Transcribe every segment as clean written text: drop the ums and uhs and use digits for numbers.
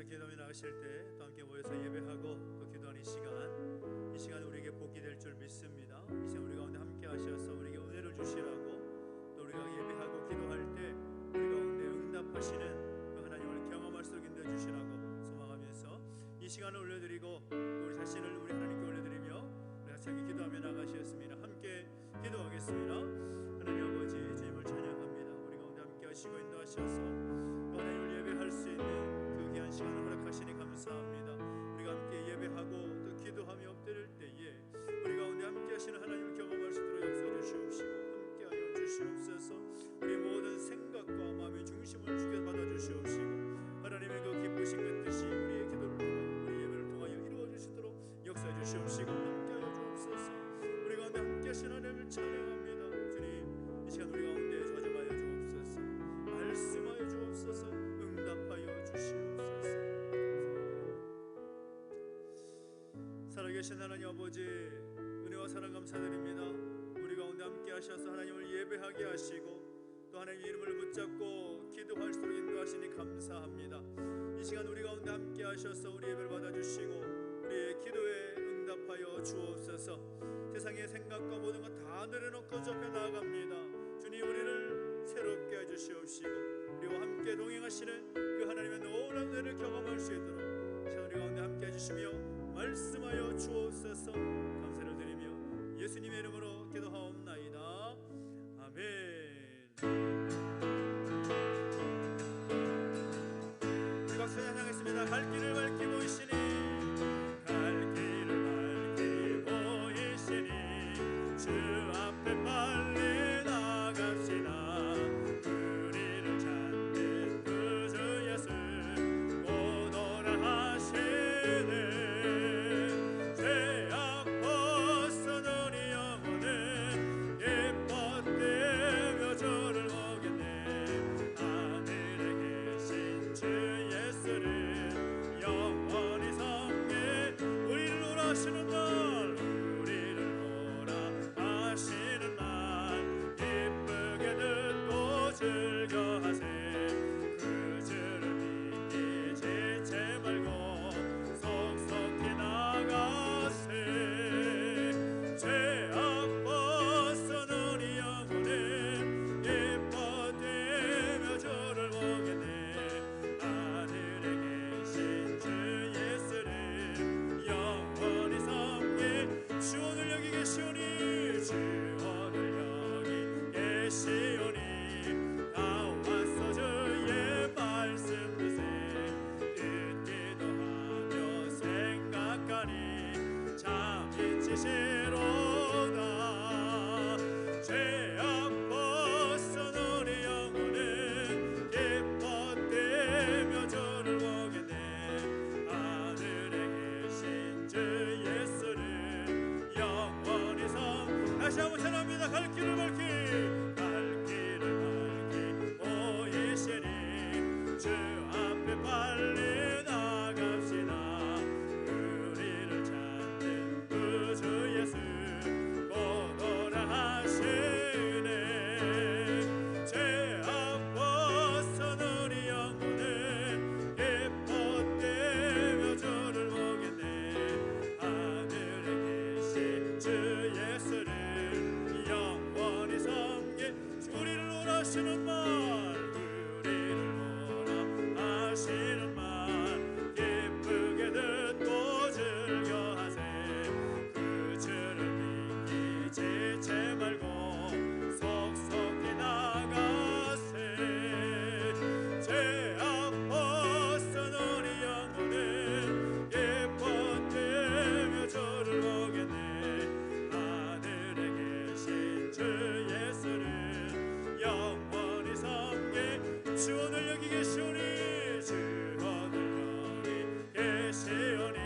기도하며 나가실 때 또 함께 모여서 예배하고 또 기도하는 이 시간 우리에게 복이 될 줄 믿습니다. 이 시간 우리 가운데 함께 하셔서 우리에게 은혜를 주시라고, 또 우리가 예배하고 기도할 때 우리 가운데 응답하시는 그 하나님을 경험할 수 있게 인도해 주시라고 소망하면서 이 시간을 올려드리고 또 우리 자신을 우리 하나님께 올려드리며 우리 같이 기도하며 나가시겠습니다. 함께 기도하겠습니다. 하나님 아버지, 주님을 찬양합니다. 우리 가운데 함께 하시고 인도하셔서 또 하나님을 예배할 수 있는 그 귀한 시간을 허락하시니 감사합니다. 우리가 함께 예배하고 또 기도하며 엎드릴 때에 우리 가운데 함께 하시는 하나님을 경험할 수 있도록 역사해 주시옵시고 함께하여 주시옵소서. 우리 모든 생각과 마음의 중심을 주께 받아 주시옵시고 하나님의 그 기쁘신 그 뜻이 우리의 기도를 통하여 우리 예배를 통하여 이루어 주시도록 역사해 주시옵시고 함께하여 주옵소서. 우리 가운데 함께 하시는 하나님을 찬양합니다. 주님, 이 시간 우리 가운데 좌정하여 주옵소서. 말씀하여 주옵소서. 응답하여 주시옵소서. 살아계신 하나님 아버지, 은혜와 사랑 감사드립니다. 우리 가운데 함께 하셔서 하나님을 예배하게 하시고 또 하나님의 이름을 붙잡고 기도할 수 있도록 인도하시니 감사합니다. 이 시간 우리 가운데 함께 하셔서 우리 예배를 받아주시고 우리의 기도에 응답하여 주옵소서. 세상의 생각과 모든 것 다 내려놓고 저 앞에 나아갑니다. 주님, 우리를 새롭게 해주시옵시고 우리와 함께 동행하시는 그 하나님의 놀라운 은혜를 경험할 수 있도록 이 시간 우리 가운데 함께 해주시며 말씀하여 주옵소서. 감사를 드리며 예수님의 이름으로 기도하옵나이다. 아멘. 우리 박수 찬양하겠습니다. 갈 길을 밝히 보이시니, 갈 길을 밝히 보이시니 주 앞에 빨리 나갑시다. 우리를 찾는 그 주 예수 곧 오라 하시네. 죄악 벗어 우리 영혼은 기뻐되며 주를 보겠네. 하늘에 계신 주 예수를 영원히 섬게 우리를 오라 하시는 날, 우리를 오라 하시는 날 기쁘게 듣고 즐거하세. 그 주를 믿기 지체 말고 속속히 나가세. 죄악 벗어 우리 영혼은 기뻐되며 주를 보겠네. 하늘에 계신 주 예수를 영원히 섬게 주 오늘 여기 계시오니, 주 오늘 여기 계시오니 나와서 주의 말씀 듣세. 듣기도 하며 생각하니 참 잊히시로다. 죄악 벗어 우리 영혼은 기뻐되며 주를 보겠네. 하늘에 계신 주 예수를 영원히 섬. 다시 한번 찬양합니다. 갈 길을 밝히, 갈 길을 밝히 보이시니 주 앞에 빨리 나갑시다. 우리를 찾는 그 주 예수 곧 오라 하시네. 죄악 벗어 우리 영혼은 기뻐되며 주를 보겠네. 하늘에 계신 주 예수를 영원히 섬게 우리를 오라 하시는 말, 우리를 오라 하시는 말 기쁘게 듣고 즐겨하세. 그 주를 믿기 지체 말고 속속히 나가세. 죄악 벗어 우리 영혼은 기뻐되며 주를 보겠네. 하늘에 계신 주 예수를 영원히 섬게 주 오늘 여기 계시오니, 주 오늘 여기 계시오니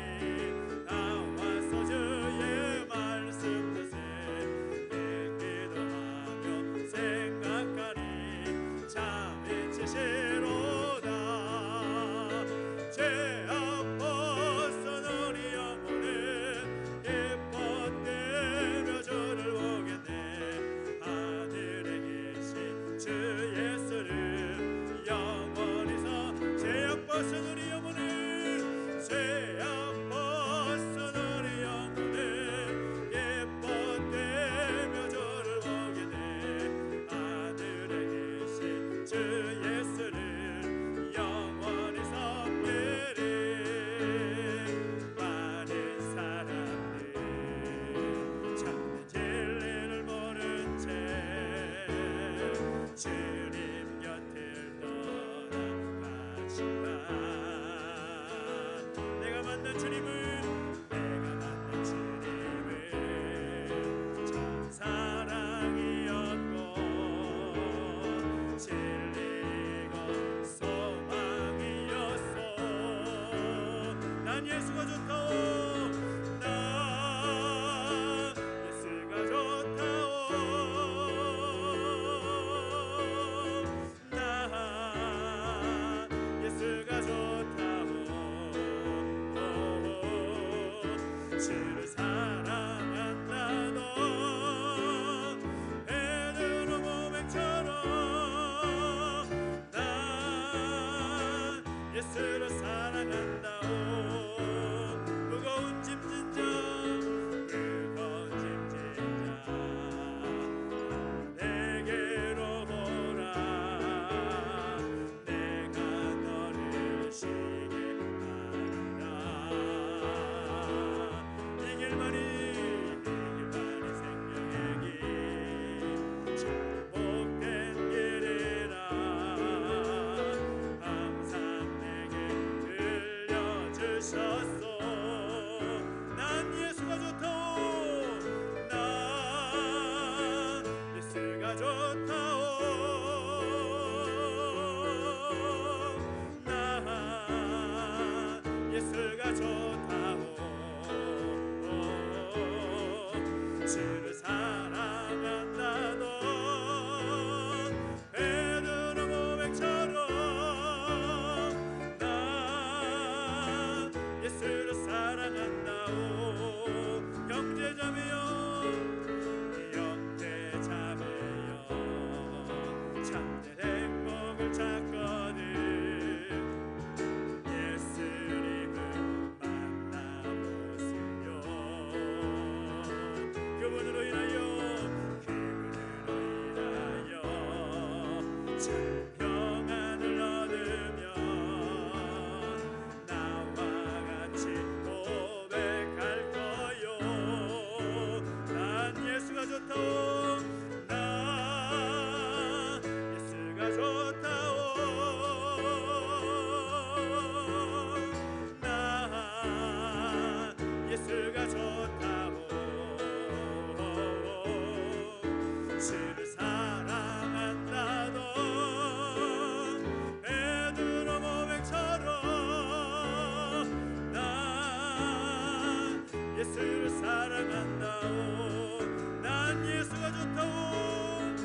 나와서 주의 말씀 듣세. 듣기도 하며 생각하니 참 잊히시로다. 죄악 벗어 우리 영혼은 기뻐되며 주를 보겠네. 하늘에 계신 주 예수를 영원히 섬. 죄악 벗어 우리 영혼은 주님 곁을 떠나가지만 내가 만난 주님은 참 사랑이었고 진리고 소망이었소. 난 예수가 좋다오. 난 예수가 좋다오. 난 예수가 좋다오. 주를 사랑한다. 너 베드로 고백처럼 난 예수를 사랑한다오. 무거운 짐 진자 내게로 오라. 내가 너를 쉬게 하리라. 이 길만이 생명의 길 축복된 길이라. 항상 내게 들려주셨소. 난 예수가 좋다오. 난 예수가 좋다오. 난 예수가 좋다오. 주를 사랑한다. 넌 베드로 고백처럼 난 예수를 사랑한다오. 형제자매여 형제자매여 참된 행복을 찾거든 예수님을 만나보세요. 그분으로 인하여 참 평안을 얻으며 나와 같이 고백할 거요. 난 예수가 좋다오. 난 예수가 좋다오. 난 예수가 좋다오. 주를 사랑한다. 너 베드로 고백처럼 난 예수를 사랑한다오. 난 예수가 좋다오.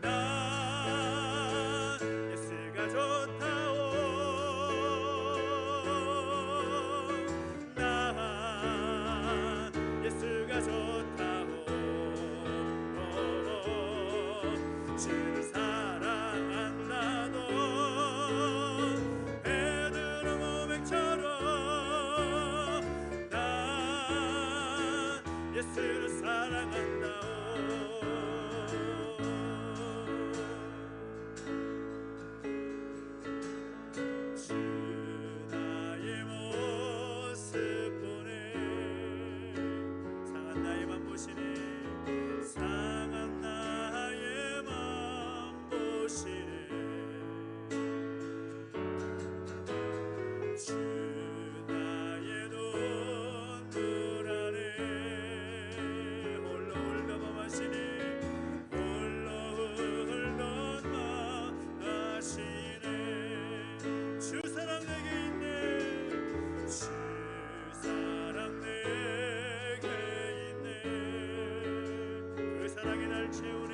난 예수가 좋다오. 난 예수가 좋다오. 주를 사랑한다. 너 베드로 고백처럼 난 예수를 사랑한다오. 주 나의 모습 보네. 상한 나의 맘 보시네. 상한 나의 맘 보시네. 주 나의 눈물 안에 홀로 울던 맘 하시네. 홀로 울던 맘 하시네. 주 사랑 내게 있네. 주 사랑 내게 있네. 그 사랑이 날 채우네.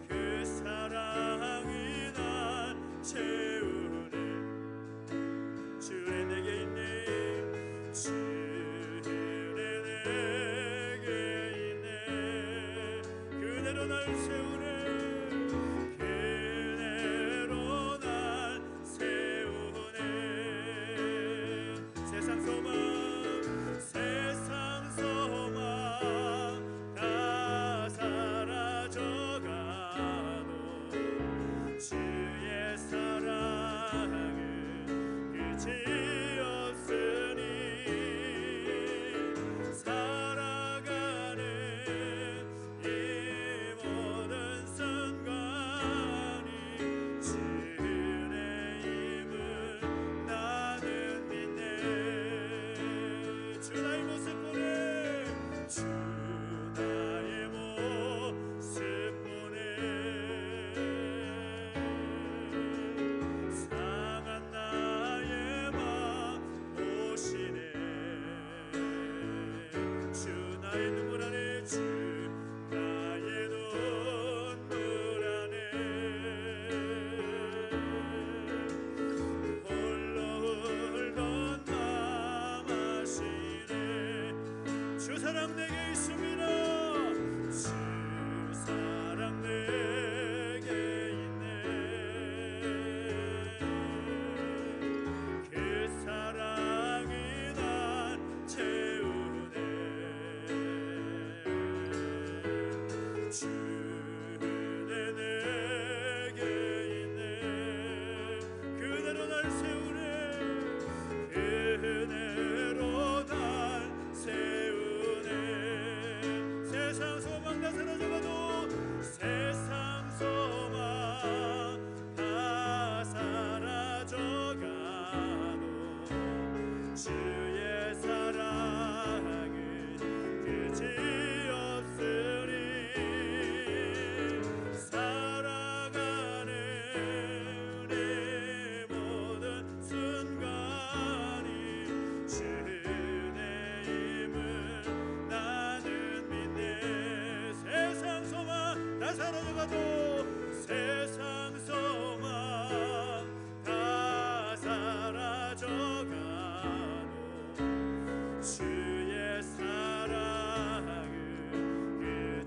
그 사랑이 날 채우네. 주의 내게 있네. 주의 내게 있네. 그대로 날 세우네. 그대로 날 세우네. 세상 소망 세상 소망 다 사라져가도 주의 사랑은 끝이 없으니 살아가는 이 모든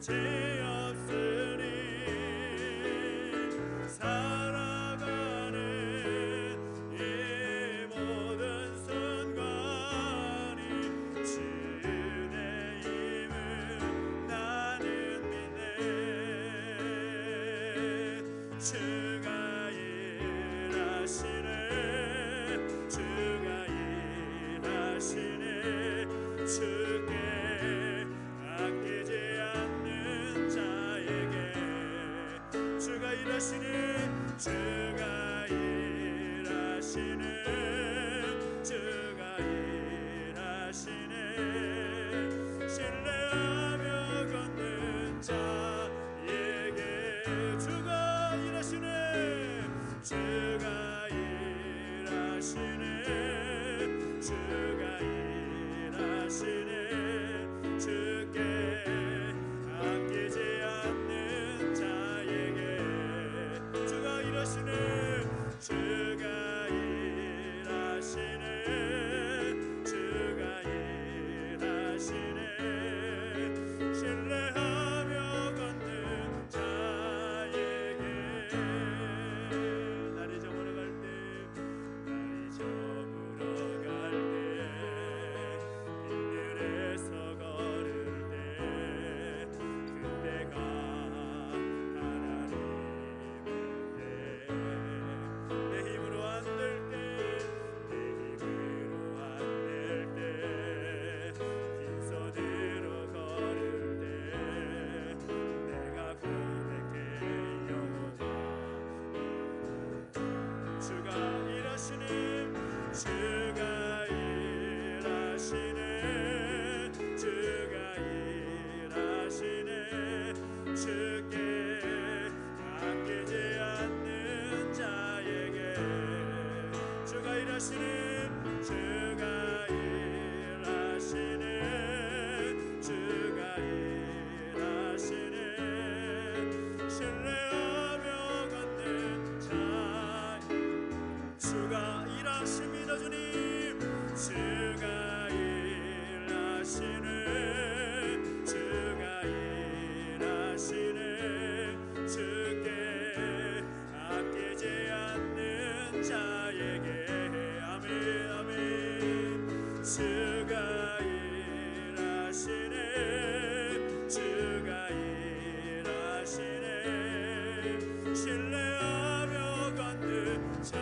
죄 없으니 살아가는 이 모든 순간이 주의 힘을 나는 믿네. 주가 일하시네. 주가 일하시네. 주께 아끼지 않는 자에게 주가 일하시네. 주가 일하시네. 주가 일하시네. 신뢰하며 걷는 자에게 주가 일하시네. 주가 일하시네. 주가 일하시네. 주께 아끼지 않는 자에게 주가 일하시네. 주가 일하시네. 주가 일하시네. 신뢰하며 걷는 자에게 날이 저물어 갈 때 빈들에서 걸을 때 그때가 하나님인데 내 힘으로 안 될 때 빈손으로 걸을 때 내가 고백해 여호와 주가 일하시네. 주가 일하시네. 주가 일하시네. 주께 아끼지 않는 자에게 주가 일하시네. 주가 일하시네. 주가 일하시네. 신뢰하며 걷는 자 주가 일하십니다. 주님 주가 일하시네. 주가 일하시네. 주께 아끼지 않는 자에게 아멘 아멘. 주가 일하시네. 주가 일하시네. 신뢰하며 걷는 자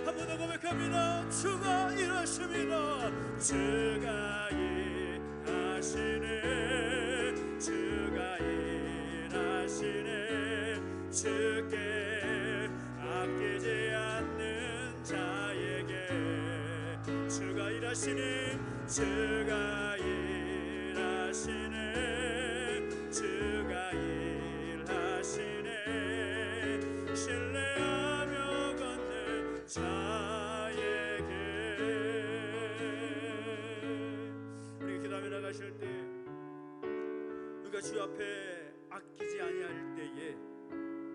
한 번 더 고백합니다. 주가 일하십니다. 주가 일하시네. 주가 일하시네. 주께 아끼지 않는 자에게 주가 일하시네. 주가 일하시네. 주가 일하시네. 신뢰하며 걷는 자에게 우리가 기도하며 나가실 때 우리가 주 앞에 아끼지 아니할 때에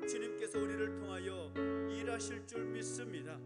주님께서 우리를 통하여 일하실 줄 믿습니다.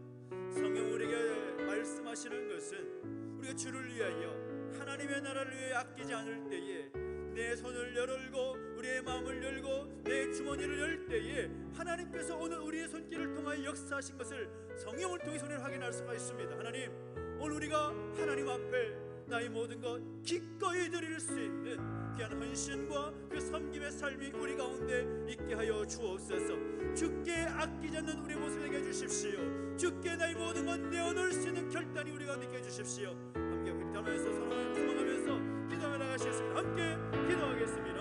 성경 우리에게 말씀하시는 것은 우리가 주를 위하여 하나님의 나라를 위해 아끼지 않을 때에 내 손을 열고 우리의 마음을 열고 내 주머니를 열 때에 하나님께서 오늘 우리의 손길을 통하여 역사하신 것을 성경을 통해서 우리는 확인할 수가 있습니다. 하나님 오늘 우리가 하나님 앞에 나의 모든 것 기꺼이 드릴 수 있는 귀한 헌신과 그 섬김의 삶이 우리 가운데 있게 하여 주옵소서. 주께 아끼지 않는 우리 모습 되게 해주십시오. 주께 나의 모든 것 내어놓을 수 있는 결단이 우리 가운데 있게 해주십시오. 함께 기도하면서 소망하면서 기도하며 나가시겠습니다. 함께 기도하겠습니다.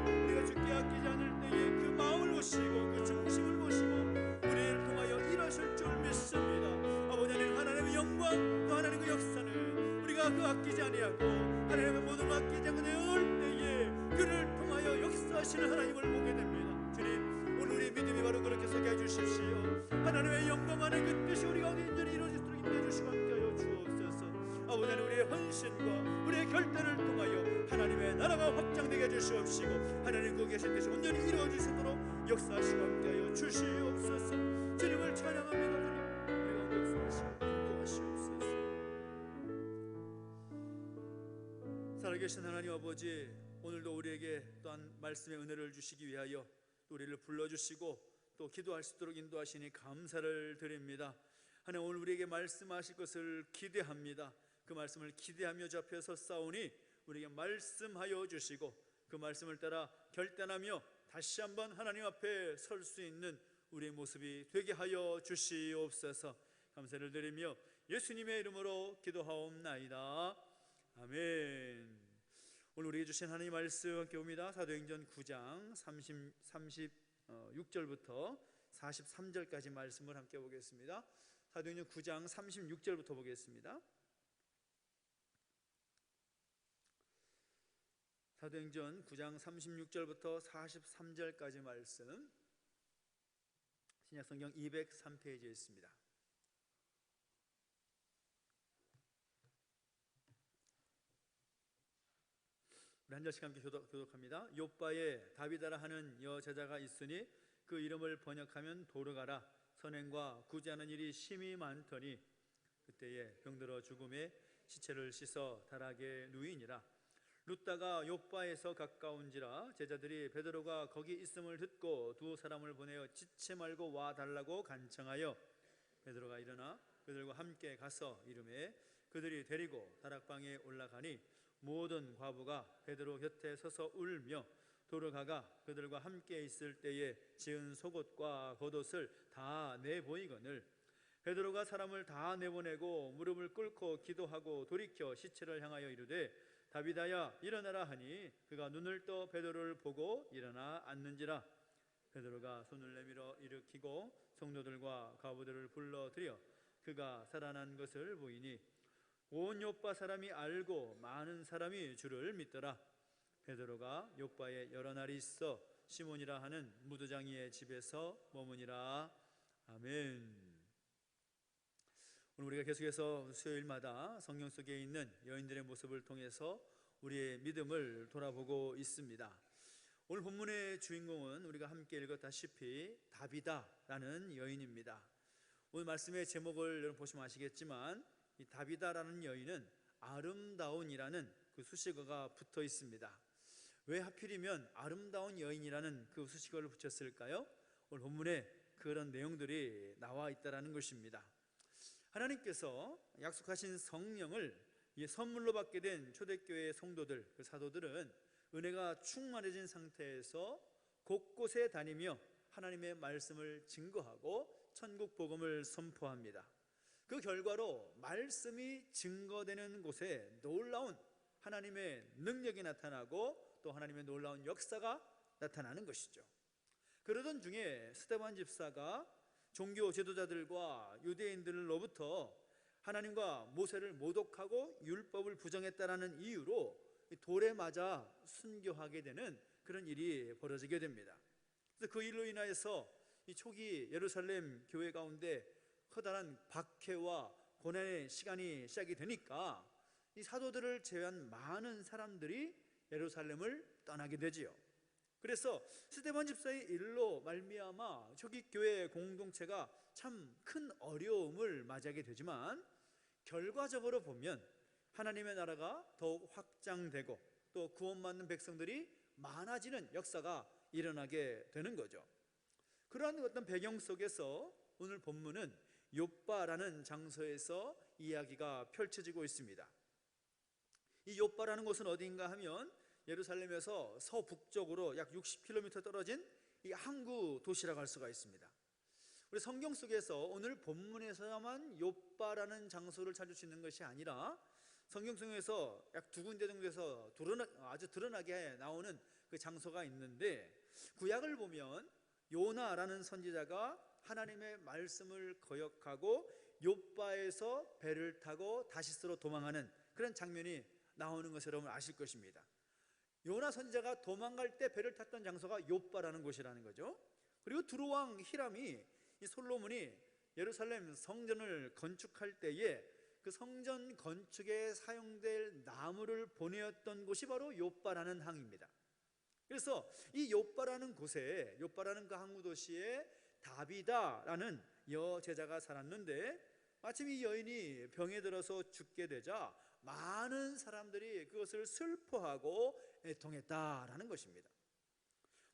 우리가 주께 아끼지 않을 때에 그 마음을 보시고 그 중심을 보시고 우리를 통하여 일하실 줄 믿습니다. 아버지 하나님 하나님의 영광 또 하나님의 역사는 우리가 그 아끼지 아니하고 하나님의 모든 아끼지 않고 내어놓을 때에 그를 통하여 역사하시는 하나님을 보게 됩니다. 주님 오늘 우리의 믿음이 바로 그렇게 서게 해주십시오. 하나님의 영광 안에 그 뜻이 우리 가운데 온전히 이루어지도록 인도해주시고 함께하여 주옵소서. 아버지 하나님 우리의 헌신과 우리의 결단을 통하여 하나님의 나라가 확장되게 해주시옵시고 하나님 그 계신 뜻이 온전히 이루어지시도록 역사하시고 함께하여 주시옵소서. 주님을 찬양합니다. 주님 우리 가운데 역사하시고 인도하시옵소서. 되신 하나님 아버지, 오늘도 우리에게 또한 말씀의 은혜를 주시기 위하여 또 우리를 불러주시고 또 기도할 수 있도록 인도하시니 감사를 드립니다. 하나님, 오늘 우리에게 말씀하실 것을 기대합니다. 그 말씀을 기대하며 주 앞에 섰사오니 우리에게 말씀하여 주시고 그 말씀을 따라 결단하며 다시 한번 하나님 앞에 설 수 있는 우리의 모습이 되게 하여 주시옵소서. 감사를 드리며 예수님의 이름으로 기도하옵나이다. 아멘. 오늘 우리에게 주신 하나님의 말씀 함께 봅니다. 사도행전 9장 36절부터 43절까지 말씀을 함께 보겠습니다. 사도행전 9장 36절부터 보겠습니다. 사도행전 9장 36절부터 43절까지 말씀, 신약성경 203페이지에 있습니다. 우리 한 절씩 함께 교독합니다. 욥바에 다비다라 하는 여제자가 있으니 그 이름을 번역하면 도르가라. 선행과 구제하는 일이 심히 많더니 그때에 병들어 죽음에 시체를 씻어 다락에 누이니라. 룻다가 욥바에서 가까운지라 제자들이 베드로가 거기 있음을 듣고 두 사람을 보내어 지체 말고 와 달라고 간청하여 베드로가 일어나 그들과 함께 가서 이르매 그들이 데리고 다락방에 올라가니 모든 과부가 베드로 곁에 서서 울며 도르가가 그들과 함께 있을 때에 지은 속옷과 겉옷을 다 내보이거늘 베드로가 사람을 다 내보내고 무릎을 꿇고 기도하고 돌이켜 시체를 향하여 이르되 다비다야 일어나라 하니 그가 눈을 떠 베드로를 보고 일어나 앉는지라. 베드로가 손을 내밀어 일으키고 성도들과 과부들을 불러들여 그가 살아난 것을 보이니 온 욥바 사람이 알고 많은 사람이 주를 믿더라. 베드로가 욥바에 여러 날이 있어 시몬이라 하는 무두장이의 집에서 머무니라. 아멘. 오늘 우리가 계속해서 수요일마다 성경 속에 있는 여인들의 모습을 통해서 우리의 믿음을 돌아보고 있습니다. 오늘 본문의 주인공은 우리가 함께 읽었다시피 다비다라는 여인입니다. 오늘 말씀의 제목을 여러분 보시면 아시겠지만 이 다비다라는 여인은 아름다운이라는 그 수식어가 붙어 있습니다. 왜 하필이면 아름다운 여인이라는 그 수식어를 붙였을까요? 오늘 본문에 그런 내용들이 나와 있다는 것입니다. 하나님께서 약속하신 성령을 선물로 받게 된 초대교회의 성도들, 그 사도들은 은혜가 충만해진 상태에서 곳곳에 다니며 하나님의 말씀을 증거하고 천국 복음을 선포합니다. 그 결과로 말씀이 증거되는 곳에 놀라운 하나님의 능력이 나타나고 또 하나님의 놀라운 역사가 나타나는 것이죠. 그러던 중에 스데반 집사가 종교 지도자들과 유대인들로부터 하나님과 모세를 모독하고 율법을 부정했다라는 이유로 돌에 맞아 순교하게 되는 그런 일이 벌어지게 됩니다. 그래서 그 일로 인하여서 이 초기 예루살렘 교회 가운데 커다란 박해와 고난의 시간이 시작이 되니까 이 사도들을 제외한 많은 사람들이 예루살렘을 떠나게 되지요. 그래서 스데반 집사의 일로 말미암아 초기 교회 공동체가 참 큰 어려움을 맞이하게 되지만 결과적으로 보면 하나님의 나라가 더욱 확장되고 또 구원받는 백성들이 많아지는 역사가 일어나게 되는 거죠. 그러한 어떤 배경 속에서 오늘 본문은 욥바라는 장소에서 이야기가 펼쳐지고 있습니다. 이 욥바라는 곳은 어디인가 하면 예루살렘에서 서북쪽으로 약 60km 떨어진 이 항구 도시라고 할 수가 있습니다. 우리 성경 속에서 오늘 본문에서만 욥바라는 장소를 찾을 수 있는 것이 아니라 성경 속에서 약 두 군데 정도에서 아주 드러나게 나오는 그 장소가 있는데, 구약을 보면 요나라는 선지자가 하나님의 말씀을 거역하고 욥바에서 배를 타고 다시스로 도망하는 그런 장면이 나오는 것을 여러분 아실 것입니다. 요나 선지자가 도망갈 때 배를 탔던 장소가 욥바라는 곳이라는 거죠. 그리고 두로왕 히람이 이 솔로몬이 예루살렘 성전을 건축할 때에 그 성전 건축에 사용될 나무를 보내었던 곳이 바로 욥바라는 항입니다. 그래서 이 욥바라는 곳에, 욥바라는 그 항구 도시에 다비다라는 여제자가 살았는데 마침 이 여인이 병에 들어서 죽게 되자 많은 사람들이 그것을 슬퍼하고 애통했다라는 것입니다.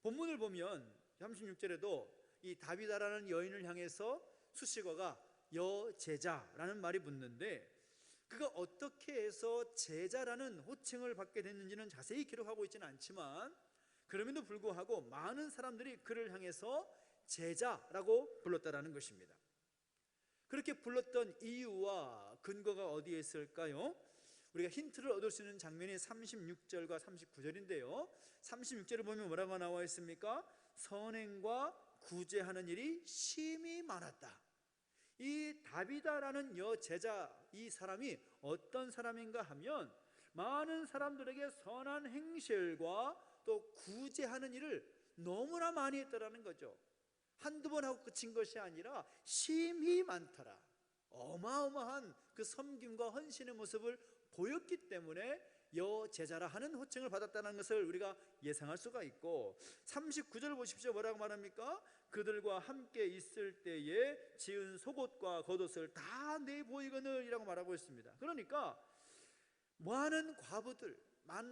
본문을 보면 36절에도 이 다비다라는 여인을 향해서 수식어가 여제자라는 말이 붙는데, 그가 어떻게 해서 제자라는 호칭을 받게 됐는지는 자세히 기록하고 있지는 않지만, 그럼에도 불구하고 많은 사람들이 그를 향해서 제자라고 불렀다라는 것입니다. 그렇게 불렀던 이유와 근거가 어디에 있을까요? 우리가 힌트를 얻을 수 있는 장면이 36절과 39절인데요 36절을 보면 뭐라고 나와 있습니까? 선행과 구제하는 일이 심히 많았다. 이 다비다라는 여제자, 이 사람이 어떤 사람인가 하면 많은 사람들에게 선한 행실과 또 구제하는 일을 너무나 많이 했더라는 거죠. 한두 번 하고 그친 것이 아니라 심히 많더라. 어마어마한 그 섬김과 헌신의 모습을 보였기 때문에 여제자라 하는 호칭을 받았다는 것을 우리가 예상할 수가 있고, 39절 보십시오. 뭐라고 말합니까? 그들과 함께 있을 때에 지은 속옷과 겉옷을 다 내보이거늘 이라고 말하고 있습니다. 그러니까 많은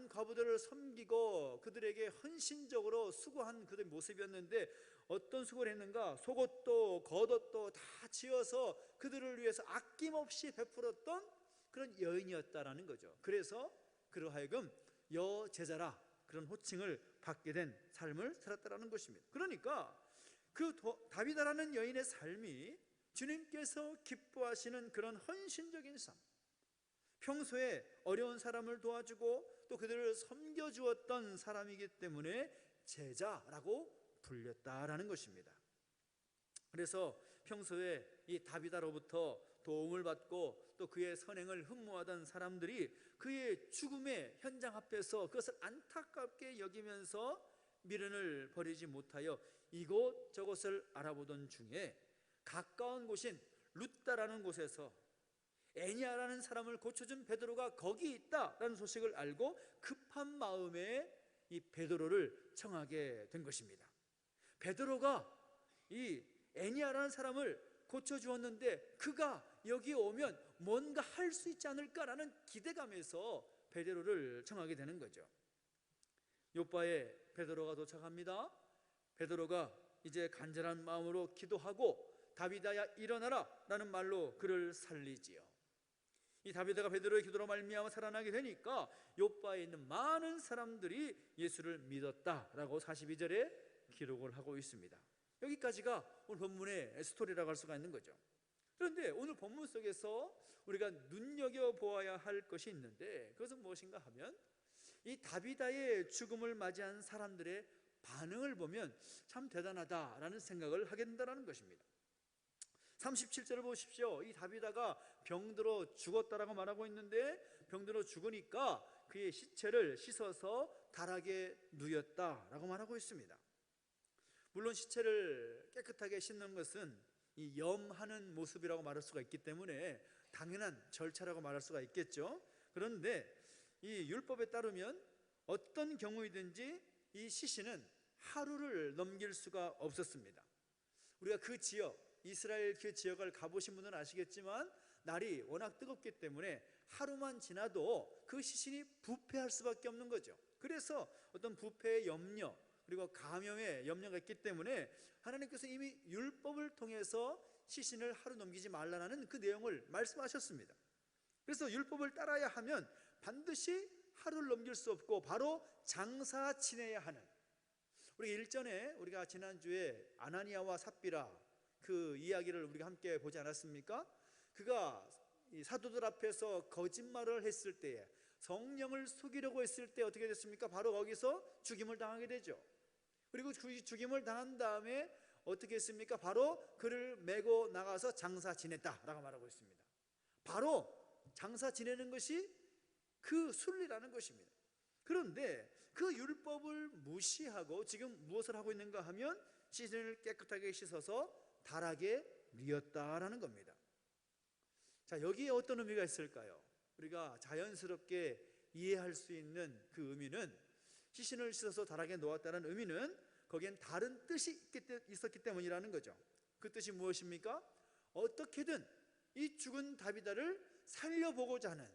과부들을 섬기고 그들에게 헌신적으로 수고한 그들의 모습이었는데, 어떤 수고를 했는가? 속옷도 겉옷도 다 지어서 그들을 위해서 아낌없이 베풀었던 그런 여인이었다라는 거죠. 그래서 그로 하여금 여제자라 그런 호칭을 받게 된 삶을 살았다라는 것입니다. 그러니까 그 다비다라는 여인의 삶이 주님께서 기뻐하시는 그런 헌신적인 삶, 평소에 어려운 사람을 도와주고 또 그들을 섬겨주었던 사람이기 때문에 제자라고 불렸다라는 것입니다. 그래서 평소에 이 다비다로부터 도움을 받고 또 그의 선행을 흠모하던 사람들이 그의 죽음의 현장 앞에서 그것을 안타깝게 여기면서 미련을 버리지 못하여 이곳저곳을 알아보던 중에 가까운 곳인 룻다라는 곳에서 애니아라는 사람을 고쳐준 베드로가 거기 있다라는 소식을 알고 급한 마음에 이 베드로를 청하게 된 것입니다. 베드로가 이 애니아라는 사람을 고쳐주었는데 그가 여기에 오면 뭔가 할 수 있지 않을까라는 기대감에서 베드로를 청하게 되는 거죠. 요바에 베드로가 도착합니다. 베드로가 이제 간절한 마음으로 기도하고 다비다야 일어나라 라는 말로 그를 살리지요. 이 다비다가 베드로의 기도로 말미암아 살아나게 되니까 요바에 있는 많은 사람들이 예수를 믿었다라고 42절에 기록을 하고 있습니다. 여기까지가 오늘 본문의 스토리라고 할 수가 있는 거죠. 그런데 오늘 본문 속에서 우리가 눈여겨보아야 할 것이 있는데, 그것은 무엇인가 하면 이 다비다의 죽음을 맞이한 사람들의 반응을 보면 참 대단하다라는 생각을 하게 된다는 것입니다. 37절을 보십시오. 이 다비다가 병들어 죽었다라고 말하고 있는데, 병들어 죽으니까 그의 시체를 씻어서 다락에 누였다라고 말하고 있습니다. 물론 시체를 깨끗하게 씻는 것은 이 염하는 모습이라고 말할 수가 있기 때문에 당연한 절차라고 말할 수가 있겠죠. 그런데 이 율법에 따르면 어떤 경우이든지 이 시신은 하루를 넘길 수가 없었습니다. 우리가 그 지역, 이스라엘 그 지역을 가보신 분들은 아시겠지만 날이 워낙 뜨겁기 때문에 하루만 지나도 그 시신이 부패할 수밖에 없는 거죠. 그래서 어떤 부패의 염려 그리고 감염의 염려가 있기 때문에 하나님께서 이미 율법을 통해서 시신을 하루 넘기지 말라는 그 내용을 말씀하셨습니다. 그래서 율법을 따라야 하면 반드시 하루를 넘길 수 없고 바로 장사 지내야 하는, 우리 일전에 우리가 지난주에 아나니아와 삽비라 그 이야기를 우리가 함께 보지 않았습니까? 그가 이 사도들 앞에서 거짓말을 했을 때에, 성령을 속이려고 했을 때 어떻게 됐습니까? 바로 거기서 죽임을 당하게 되죠. 그리고 그 죽임을 당한 다음에 어떻게 했습니까? 바로 그를 메고 나가서 장사 지냈다라고 말하고 있습니다. 바로 장사 지내는 것이 그 순리라는 것입니다. 그런데 그 율법을 무시하고 지금 무엇을 하고 있는가 하면 시신을 깨끗하게 씻어서 다락에 뉘었다라는 겁니다. 자, 여기에 어떤 의미가 있을까요? 우리가 자연스럽게 이해할 수 있는 그 의미는, 시신을 씻어서 다락에 놓았다는 의미는 거기엔 다른 뜻이 있었기 때문이라는 거죠. 그 뜻이 무엇입니까? 어떻게든 이 죽은 다비다를 살려보고자 하는,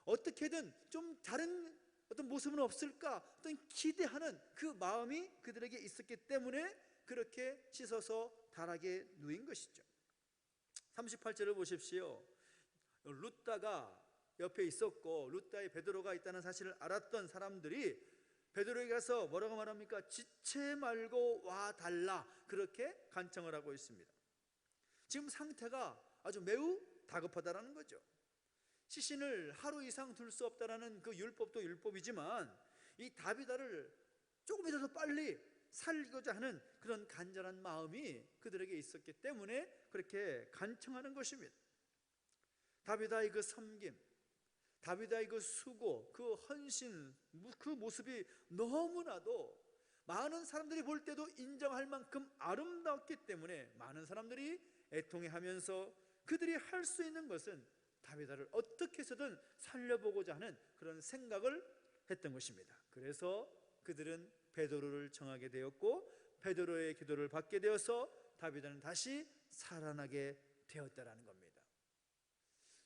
어떻게든 좀 다른 어떤 모습은 없을까 어떤 기대하는 그 마음이 그들에게 있었기 때문에 그렇게 씻어서 다락에 누인 것이죠. 38절을 보십시오. 룻다가 옆에 있었고 룻다에 베드로가 있다는 사실을 알았던 사람들이 베드로에게 가서 뭐라고 말합니까? 지체 말고 와 달라, 그렇게 간청을 하고 있습니다. 지금 상태가 아주 매우 다급하다라는 거죠. 시신을 하루 이상 둘 수 없다라는 그 율법도 율법이지만 이 다비다를 조금이라도 빨리 살리고자 하는 그런 간절한 마음이 그들에게 있었기 때문에 그렇게 간청하는 것입니다. 다비다의 그 섬김, 다비다의 그 수고, 그 헌신, 그 모습이 너무나도 많은 사람들이 볼 때도 인정할 만큼 아름다웠기 때문에 많은 사람들이 애통해하면서 그들이 할 수 있는 것은 다비다를 어떻게 해서든 살려보고자 하는 그런 생각을 했던 것입니다. 그래서 그들은 베드로를 정하게 되었고 베드로의 기도를 받게 되어서 다비다는 다시 살아나게 되었다라는 겁니다.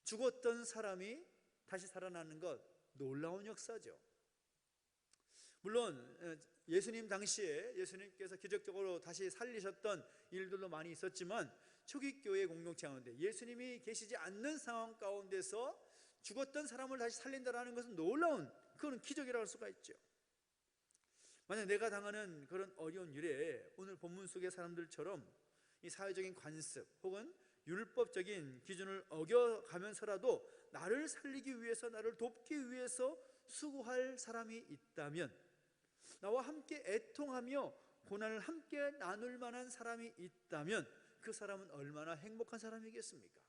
죽었던 사람이 다시 살아나는 것, 놀라운 역사죠. 물론 예수님 당시에 예수님께서 기적적으로 다시 살리셨던 일들도 많이 있었지만 초기 교회 공동체 가운데 예수님이 계시지 않는 상황 가운데서 죽었던 사람을 다시 살린다는 것은 놀라운, 그건 기적이라고 할 수가 있죠. 만약 내가 당하는 그런 어려운 일에 오늘 본문 속의 사람들처럼 이 사회적인 관습 혹은 율법적인 기준을 어겨가면서라도 나를 살리기 위해서, 나를 돕기 위해서 수고할 사람이 있다면, 나와 함께 애통하며 고난을 함께 나눌 만한 사람이 있다면 그 사람은 얼마나 행복한 사람이겠습니까?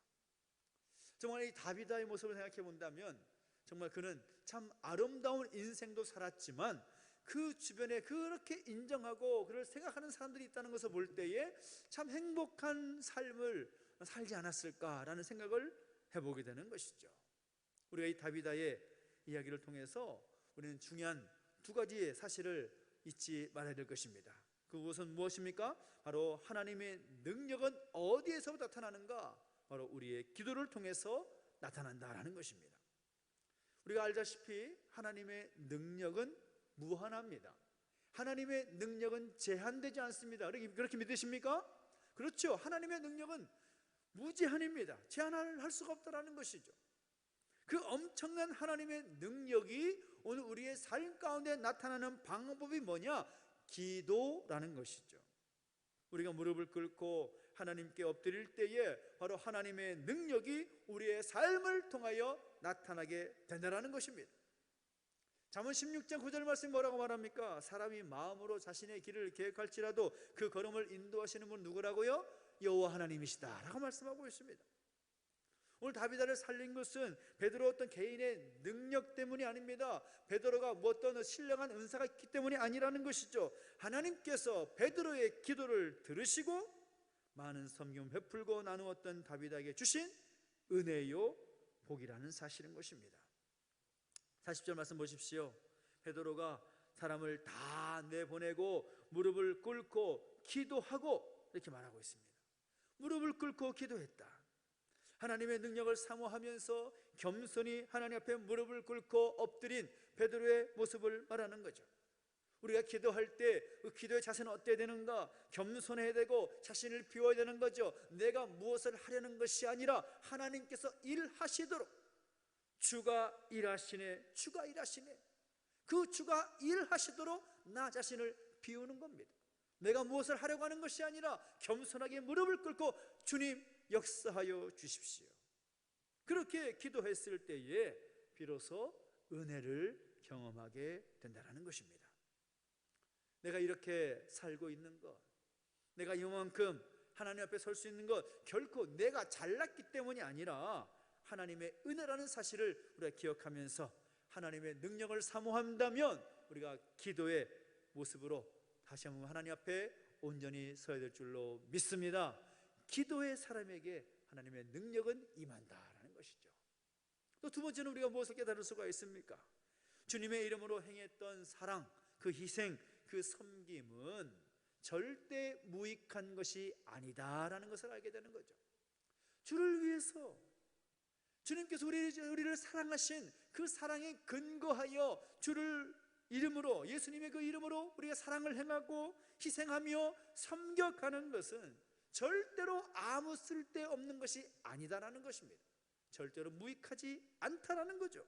정말 이 다비다의 모습을 생각해 본다면 정말 그는 참 아름다운 인생도 살았지만 그 주변에 그렇게 인정하고 그를 생각하는 사람들이 있다는 것을 볼 때에 참 행복한 삶을 살지 않았을까라는 생각을 해보게 되는 것이죠. 우리가 이 다비다의 이야기를 통해서 우리는 중요한 두 가지의 사실을 잊지 말아야 될 것입니다. 그것은 무엇입니까? 바로 하나님의 능력은 어디에서 나타나는가? 바로 우리의 기도를 통해서 나타난다라는 것입니다. 우리가 알다시피 하나님의 능력은 무한합니다. 하나님의 능력은 제한되지 않습니다. 그렇게 믿으십니까? 그렇죠. 하나님의 능력은 무제한입니다. 제한을 할 수가 없다라는 것이죠. 그 엄청난 하나님의 능력이 오늘 우리의 삶 가운데 나타나는 방법이 뭐냐? 기도라는 것이죠. 우리가 무릎을 꿇고 하나님께 엎드릴 때에 바로 하나님의 능력이 우리의 삶을 통하여 나타나게 된다는 것입니다. 잠언 16장 9절 말씀이 뭐라고 말합니까? 사람이 마음으로 자신의 길을 계획할지라도 그 걸음을 인도하시는 분 누구라고요? 여호와 하나님이시다 라고 말씀하고 있습니다. 오늘 다비다를 살린 것은 베드로 어떤 개인의 능력 때문이 아닙니다. 베드로가 어떤 신령한 은사가 있기 때문이 아니라는 것이죠. 하나님께서 베드로의 기도를 들으시고 많은 섬김을 베풀고 나누었던 다비다에게 주신 은혜요 복이라는 사실인 것입니다. 40절 말씀 보십시오. 베드로가 사람을 다 내보내고 무릎을 꿇고 기도하고 이렇게 말하고 있습니다. 무릎을 꿇고 기도했다. 하나님의 능력을 사모하면서 겸손히 하나님 앞에 무릎을 꿇고 엎드린 베드로의 모습을 말하는 거죠. 우리가 기도할 때 그 기도의 자세는 어때야 되는가? 겸손해야 되고 자신을 비워야 되는 거죠. 내가 무엇을 하려는 것이 아니라 하나님께서 일하시도록, 주가 일하시네, 주가 일하시네, 그 주가 일하시도록 나 자신을 비우는 겁니다. 내가 무엇을 하려고 하는 것이 아니라 겸손하게 무릎을 꿇고 주님 역사하여 주십시오. 그렇게 기도했을 때에 비로소 은혜를 경험하게 된다는 것입니다. 내가 이렇게 살고 있는 것, 내가 이만큼 하나님 앞에 설 수 있는 것 결코 내가 잘났기 때문이 아니라 하나님의 은혜라는 사실을 우리가 기억하면서 하나님의 능력을 사모한다면 우리가 기도의 모습으로 다시 한번 하나님 앞에 온전히 서야 될 줄로 믿습니다. 기도의 사람에게 하나님의 능력은 임한다라는 것이죠. 또 두 번째는 우리가 무엇을 깨달을 수가 있습니까? 주님의 이름으로 행했던 사랑, 그 희생, 그 섬김은 절대 무익한 것이 아니다라는 것을 알게 되는 거죠. 주를 위해서 주님께서 우리를 사랑하신 그 사랑에 근거하여 주를 이름으로, 예수님의 그 이름으로 우리가 사랑을 행하고 희생하며 섬겨가는 것은 절대로 아무 쓸데없는 것이 아니다라는 것입니다. 절대로 무익하지 않다라는 거죠.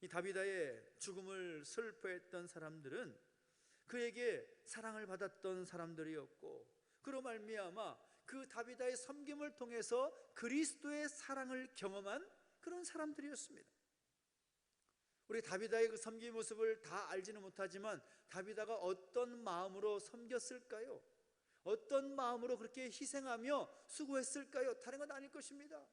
이 다비다의 죽음을 슬퍼했던 사람들은 그에게 사랑을 받았던 사람들이었고, 그로 말미암아 그 다비다의 섬김을 통해서 그리스도의 사랑을 경험한 그런 사람들이었습니다. 우리 다비다의 그 섬김 모습을 다 알지는 못하지만 다비다가 어떤 마음으로 섬겼을까요? 어떤 마음으로 그렇게 희생하며 수고했을까요? 다른 건 아닐 것입니다.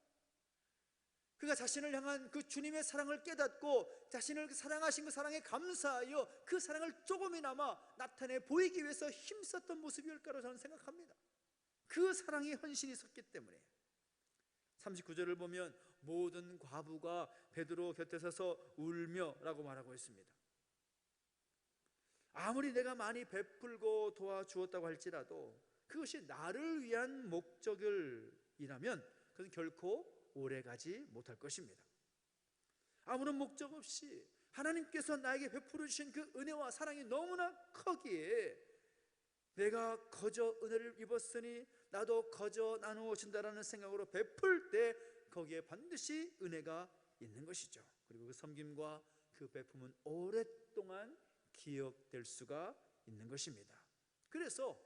그가 자신을 향한 그 주님의 사랑을 깨닫고 자신을 사랑하신 그 사랑에 감사하여 그 사랑을 조금이나마 나타내 보이기 위해서 힘썼던 모습일 거라고 저는 생각합니다. 그 사랑이 헌신이 있었기 때문에. 39절을 보면 모든 과부가 베드로 곁에 서서 울며 라고 말하고 있습니다. 아무리 내가 많이 베풀고 도와주었다고 할지라도 그것이 나를 위한 목적이라면 그것은 결코 오래가지 못할 것입니다. 아무런 목적 없이 하나님께서 나에게 베풀어 주신 그 은혜와 사랑이 너무나 크기에 내가 거저 은혜를 입었으니 나도 거저 나누어 준다라는 생각으로 베풀 때 거기에 반드시 은혜가 있는 것이죠. 그리고 그 섬김과 그 베품은 오랫동안 기억될 수가 있는 것입니다. 그래서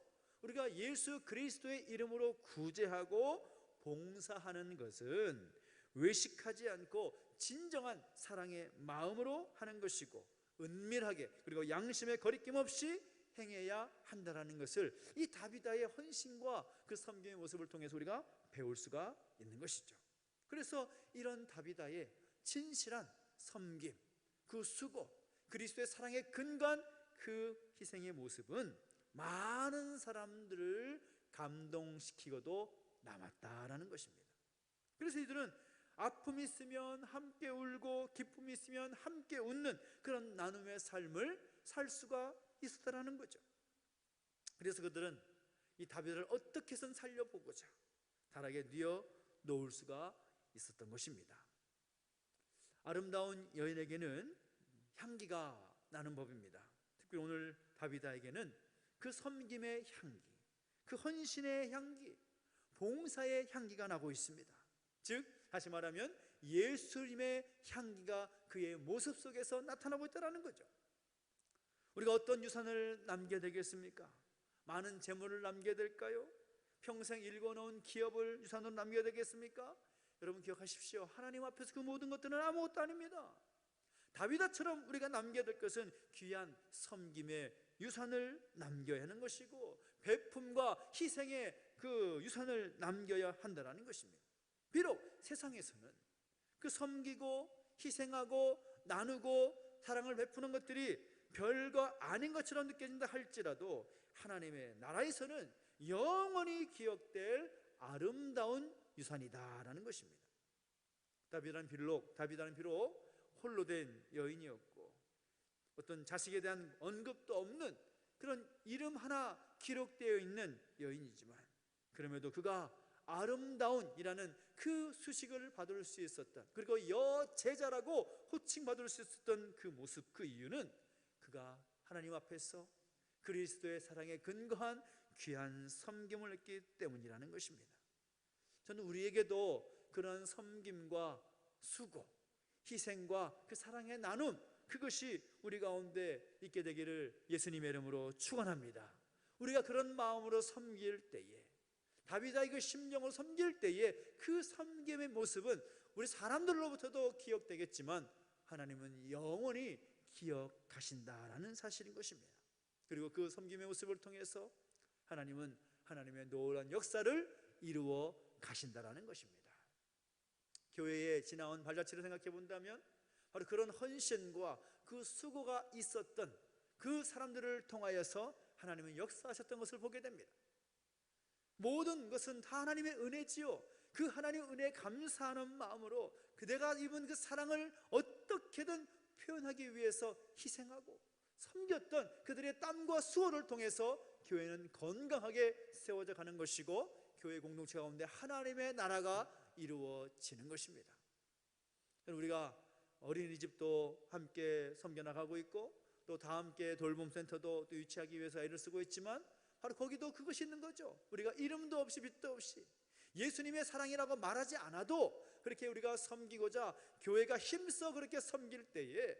우리가 예수 그리스도의 이름으로 구제하고 봉사하는 것은 외식하지 않고 진정한 사랑의 마음으로 하는 것이고 은밀하게 그리고 양심의 거리낌 없이 행해야 한다는 것을 이 다비다의 헌신과 그 섬김의 모습을 통해서 우리가 배울 수가 있는 것이죠. 그래서 이런 다비다의 진실한 섬김, 그 수고, 그리스도의 사랑에 근거한 그 희생의 모습은 많은 사람들을 감동시키고도 남았다라는 것입니다. 그래서 이들은 아픔이 있으면 함께 울고 기쁨이 있으면 함께 웃는 그런 나눔의 삶을 살 수가 있었다라는 거죠. 그래서 그들은 이 다비다를 어떻게 해선 살려보고자 다락에 뉘어 놓을 수가 있었던 것입니다. 아름다운 여인에게는 향기가 나는 법입니다. 특히 오늘 다비다에게는 그 섬김의 향기, 그 헌신의 향기, 봉사의 향기가 나고 있습니다. 즉 다시 말하면 예수님의 향기가 그의 모습 속에서 나타나고 있다는 거죠. 우리가 어떤 유산을 남겨야 되겠습니까? 많은 재물을 남겨야 될까요? 평생 일궈놓은 기업을 유산으로 남겨야 되겠습니까? 여러분 기억하십시오. 하나님 앞에서 그 모든 것들은 아무것도 아닙니다. 다비다처럼 우리가 남겨야 될 것은 귀한 섬김의 유산을 남겨야 하는 것이고 베품과 희생의 그 유산을 남겨야 한다는 것입니다. 비록 세상에서는 그 섬기고 희생하고 나누고 사랑을 베푸는 것들이 별거 아닌 것처럼 느껴진다 할지라도 하나님의 나라에서는 영원히 기억될 아름다운 유산이다라는 것입니다. 다비다는 비록 홀로 된 여인이었고 어떤 자식에 대한 언급도 없는 그런 이름 하나 기록되어 있는 여인이지만 그럼에도 그가 아름다운이라는 그 수식을 받을 수 있었던, 그리고 여제자라고 호칭받을 수 있었던 그 모습, 그 이유는 그가 하나님 앞에서 그리스도의 사랑에 근거한 귀한 섬김을 했기 때문이라는 것입니다. 저는 우리에게도 그런 섬김과 수고, 희생과 그 사랑의 나눔, 그것이 우리 가운데 있게 되기를 예수님의 이름으로 축원합니다. 우리가 그런 마음으로 섬길 때에, 다비다의 그 심령을 섬길 때에 그 섬김의 모습은 우리 사람들로부터도 기억되겠지만 하나님은 영원히 기억하신다라는 사실인 것입니다. 그리고 그 섬김의 모습을 통해서 하나님은 하나님의 놀라운 역사를 이루어 가신다라는 것입니다. 교회에 지나온 발자취를 생각해 본다면 바로 그런 헌신과 그 수고가 있었던 그 사람들을 통하여서 하나님은 역사하셨던 것을 보게 됩니다. 모든 것은 다 하나님의 은혜지요. 그 하나님의 은혜에 감사하는 마음으로 그대가 입은 그 사랑을 어떻게든 표현하기 위해서 희생하고 섬겼던 그들의 땀과 수고를 통해서 교회는 건강하게 세워져 가는 것이고 교회 공동체 가운데 하나님의 나라가 이루어지는 것입니다. 우리가 어린이집도 함께 섬겨나가고 있고 또 다 함께 돌봄센터도 또 유치하기 위해서 애를 쓰고 있지만 바로 거기도 그것이 있는 거죠. 우리가 이름도 없이 빛도 없이 예수님의 사랑이라고 말하지 않아도 그렇게 우리가 섬기고자 교회가 힘써 그렇게 섬길 때에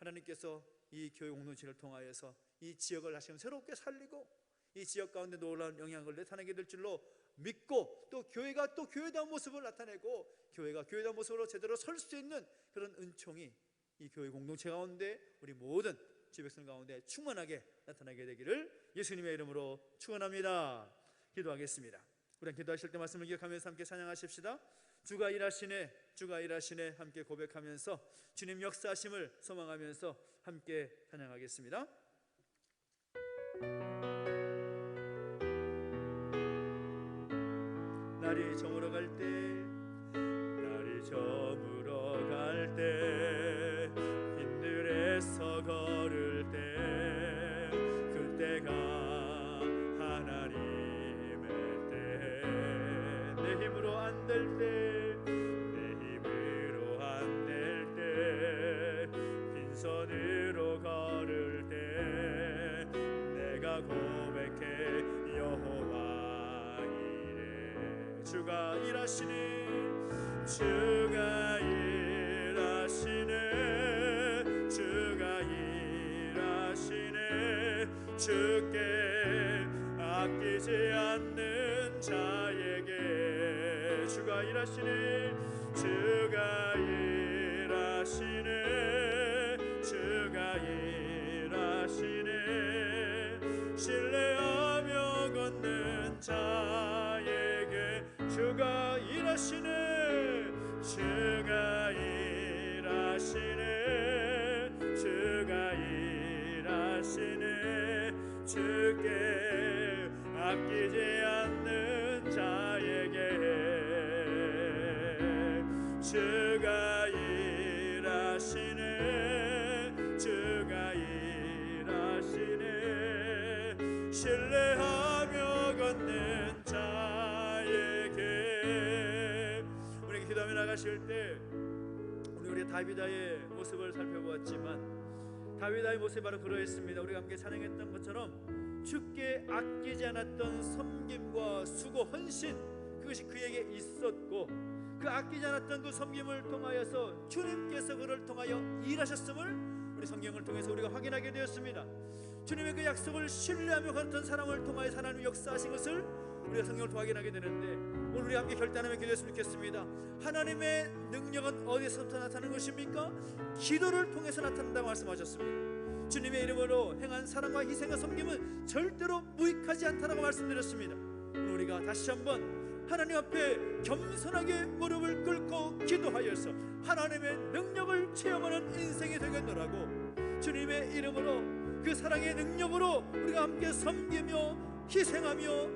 하나님께서 이 교회 공동체를 통하여서 이 지역을 다시 새롭게 살리고 이 지역 가운데 놀라운 영향을 나타내게 될 줄로 믿고 또 교회가 또 교회다운 모습을 나타내고 교회가 교회다운 모습으로 제대로 설 수 있는 그런 은총이 이 교회 공동체 가운데 우리 모든 주 백성 가운데 충만하게 나타나게 되기를 예수님의 이름으로 축원합니다. 기도하겠습니다. 우리 기도하실 때 말씀을 기억하면서 함께 찬양하십시다. 주가 일하시네, 주가 일하시네 함께 고백하면서 주님 역사하심을 소망하면서 함께 찬양하겠습니다. 날이 저물어 갈 때, 날이 저물어 갈 때, 빈들에서 걸을 때, 그때가 하나님의 때. 내 힘으로 안 될 때, 내 힘으로 안 될 때, 빈손으로 걸을 때, 내가 고백해 여호와 이래. 주가 일하시네, 주가 일하시네, 주가 일하시네. 주께 아끼지 않는 자에게 주가 일하시네, 주가 일하시네, 주가 일하시네. 신뢰하며 걷는 자에게 주가 일하시네, 주가 일하시네, 주가 일하시네. 주께 아끼지 않는 자에게 주가 일하시네, 주가 일하시네. 신뢰하며 걷는 자에게. 우리가 기도하며 나가실 때 우리 다비다의 모습을 살펴보았지만 다비다의 모습이 바로 그러했습니다. 우리가 함께 찬양했던 것처럼 주께 아끼지 않았던 섬김과 수고, 헌신, 그것이 그에게 있었고 그 아끼지 않았던 그 섬김을 통하여서 주님께서 그를 통하여 일하셨음을 우리 성경을 통해서 우리가 확인하게 되었습니다. 주님의 그 약속을 신뢰하며 걸었던 사람을 통하여 하나님의 역사하신 것을 우리가 성경을 통해 확인하게 되는데 오늘 우리 함께 결단하며 기도했으면 좋겠습니다. 하나님의 능력은 어디서부터 나타나는 것입니까? 기도를 통해서 나타난다고 말씀하셨습니다. 주님의 이름으로 행한 사랑과 희생과 섬김은 절대로 무익하지 않다라고 말씀드렸습니다. 오늘 우리가 다시 한번 하나님 앞에 겸손하게 무릎을 꿇고 기도하여서 하나님의 능력을 체험하는 인생이 되겠노라고 주님의 이름으로 그 사랑의 능력으로 우리가 함께 섬기며 희생하며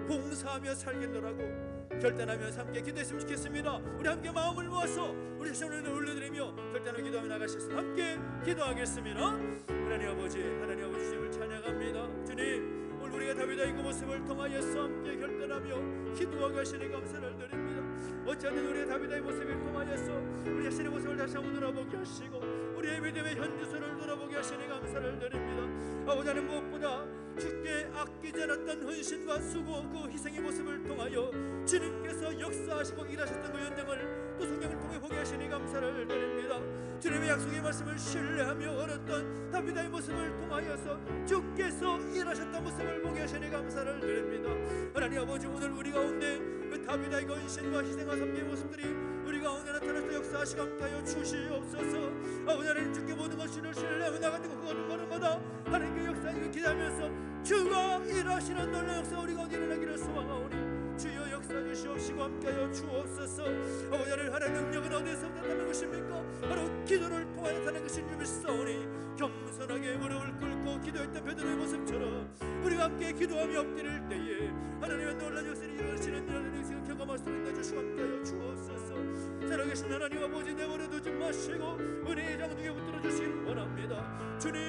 봉사하며 살겠노라고 결단하면서 함께 기도했으면 좋겠습니다. 우리 함께 마음을 모아서 우리 손을 올려드리며 결단을 기도하며 나가셔서 함께 기도하겠습니다. 하나님 아버지, 하나님 아버지 주님을 찬양합니다. 주님, 오늘 우리가 다윗의 그 모습을 통하여서 함께 결단하며 기도하게 하시니 감사를 드립니다. 어찌하든 우리의 다윗의 모습을 통하여서 우리 자신의 모습을 다시 한번 돌아보게 하시고 우리의 믿음의 현주소를 돌아보게 하시니 감사를 드립니다. 아버지 하나님, 무엇보다 주께 아끼지 않았던 헌신과 수고 그 희생의 모습을 통하여 주님께서 역사하시고 일하셨던 그 연장을 또 성경을 통해 보게 하시니 감사를 드립니다. 주님의 약속의 말씀을 신뢰하며 걸었던 다윗의 모습을 통하여서 주께서 일하셨던 모습을 보게 하시니 감사를 드립니다. 하나님 아버지, 오늘 우리 가운데 그 다윗의 헌신과 희생과 섬김의 모습들이 우리 가운데 나타나서 역사하시고 함께하여 주시옵소서. 아버지 하나님, 주께 모든 것을 신뢰하며 나가는 그 걸음마다 하나님께 역사하시고 기대하면서 주가 일하시는 놀라운 역사 우리 가운데 일어나기를 소망하오니 주여 역사 주시옵시고 함께하여 주옵소서. 아버지 하나님, 하나님의 능력은 어디서 나타나는 것입니까? 바로 기도를 통하여 나타나는 것인 줄 믿사오니 겸손하게 무릎을 꿇고 기도했던 베드로의 모습처럼 우리가 함께 기도하며 엎드릴 때에 하나님의 놀라운 역사를 이루시는 이런 역사를 경험할 수 있는 주시고 함께하여 주옵소서. 살아계신 하나님 아버지, 내버려두지 마시고 은혜의 장중에 붙들어 주시길 원합니다. 주님,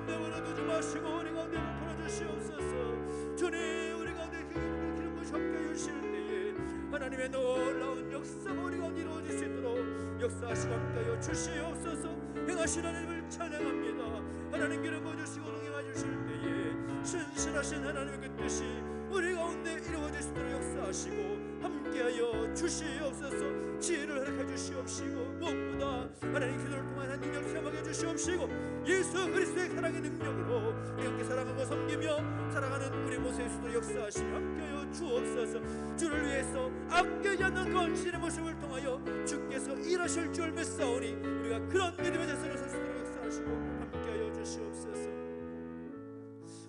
내버려두지 마시고 우리 가운데 붙들어 주시옵소서. 주님, 우리 가운데 기름 부으시고 함께하여 주실 때에 하나님의 놀라운 역사가 우리 가운데 이루어질 수 있도록 역사하시고 함께하여 주시옵소서. 행하신 하나님을 찬양합니다. 하나님께로 보여주시고 동행해 주실 때에 신실하신 하나님의 그 뜻이 우리 가운데 이루어질 수 있도록 역사하시고 함께하여 주시옵소서. 지혜를 허락해 주시옵시고 무엇보다 하나님 기도를 통한 한 능력을 체험하게 주시옵시고 예수 그리스도의 사랑의 능력으로 우리 함께 사랑하고 섬기며 살아가는 우리 모습의 수도 역사하시며 함께하여 주옵소서. 주를 위해서 아끼지 않는 건신의 모습을 통하여 주께서 일하실 줄 믿사오니 우리가 그런 믿음의 자세로 설 수 있도록 역사하시고 함께하여 주시옵소서.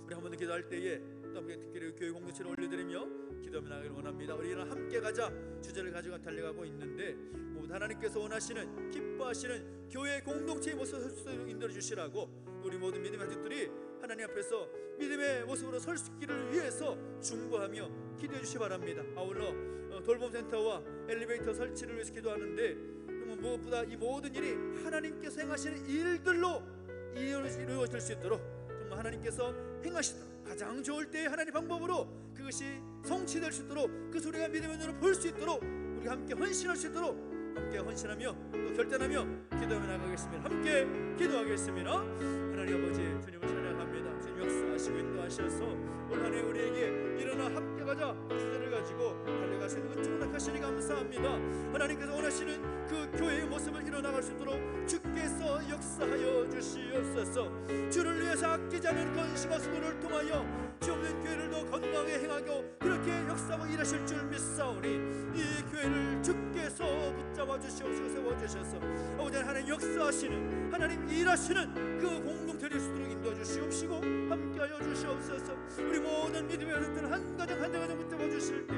우리 한 번 더 기도할 때에 또 함께 특별히 교회 공동체를 올려드리며 기도하며 나가기를 원합니다. 우리는 함께 가자 주제를 가지고 달려가고 있는데 모두 하나님께서 원하시는 기뻐하시는 교회 공동체의 모습을 설 수 있도록 인도해 주시라고 우리 모든 믿음의 가족들이 하나님 앞에서 믿음의 모습으로 설 수 있기를 위해서 중보하며 기도해 주시기 바랍니다. 아울러 돌봄센터와 엘리베이터 설치를 위해서 기도하는데 무엇보다 이 모든 일이 하나님께서 행하시는 일들로 이루어질 수 있도록 정말 하나님께서 행하시도록 가장 좋을 때의 하나님 방법으로 그것이 성취될 수 있도록 그 소리가 믿음의 눈으로 볼 수 있도록 우리가 함께 헌신할 수 있도록 함께 헌신하며 또 결단하며 기도하며 나가겠습니다. 함께 기도하겠습니다. 하나님 아버지 주님을 찬양합니다. 주님 역사하시고 인도하셔서 오늘 한 해 우리에게 일어나 함께 가자 주제를 가지고 달려갈 수 있는 은총을 허락하시니 감사합니다. 하나님께서 원하시는 그 교회의 모습을 이뤄나갈 수 있도록 주께서 역사하여 주시옵소서. 주를 위해서 아끼지 않은 건심과 수고를 통하여 주 없는 교회를 더 건강하게 행하고 그렇게 역사하고 일하실 줄 믿사오니 이 교회를 주께서 붙잡아 주시옵소서. 세워주셔서 아버지 하나님 역사하시는 하나님 일하시는 그 공동체를 수도록 인도해 주시옵시고 함께하여 주시옵소서. 우리 모든 믿음의 여러분들 한 가정 한 가정 붙잡아 주실 때에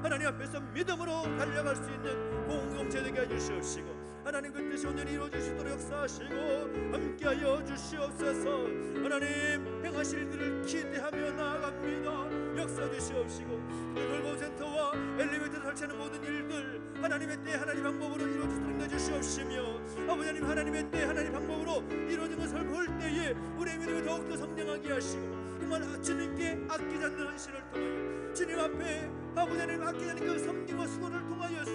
하나님 앞에서 믿음으로 달려갈 수 있는 공동체 되게 해주시옵시고 하나님 그 뜻이 온전히 이루어질 수 있도록 역사하시고 함께하여 주시옵소서. 하나님 행하실 일들을 기대하며 나아갑니다. 역사 주시옵시고 돌봄센터와 엘리베이터 설치하는 모든 일들 하나님의 때 하나님 방법으로 이루어지도록 내주시옵시며 아버지 하나님 하나님의 때 하나님 방법으로 이루어진 것을 볼 때에 우리의 믿음이 더욱더 성장하게 하시고 정말 주님께 아끼지 않는 헌신을 통하여 주님 앞에 아버지 하나님 아끼지 않는 그 섬김과 수고를 통하여서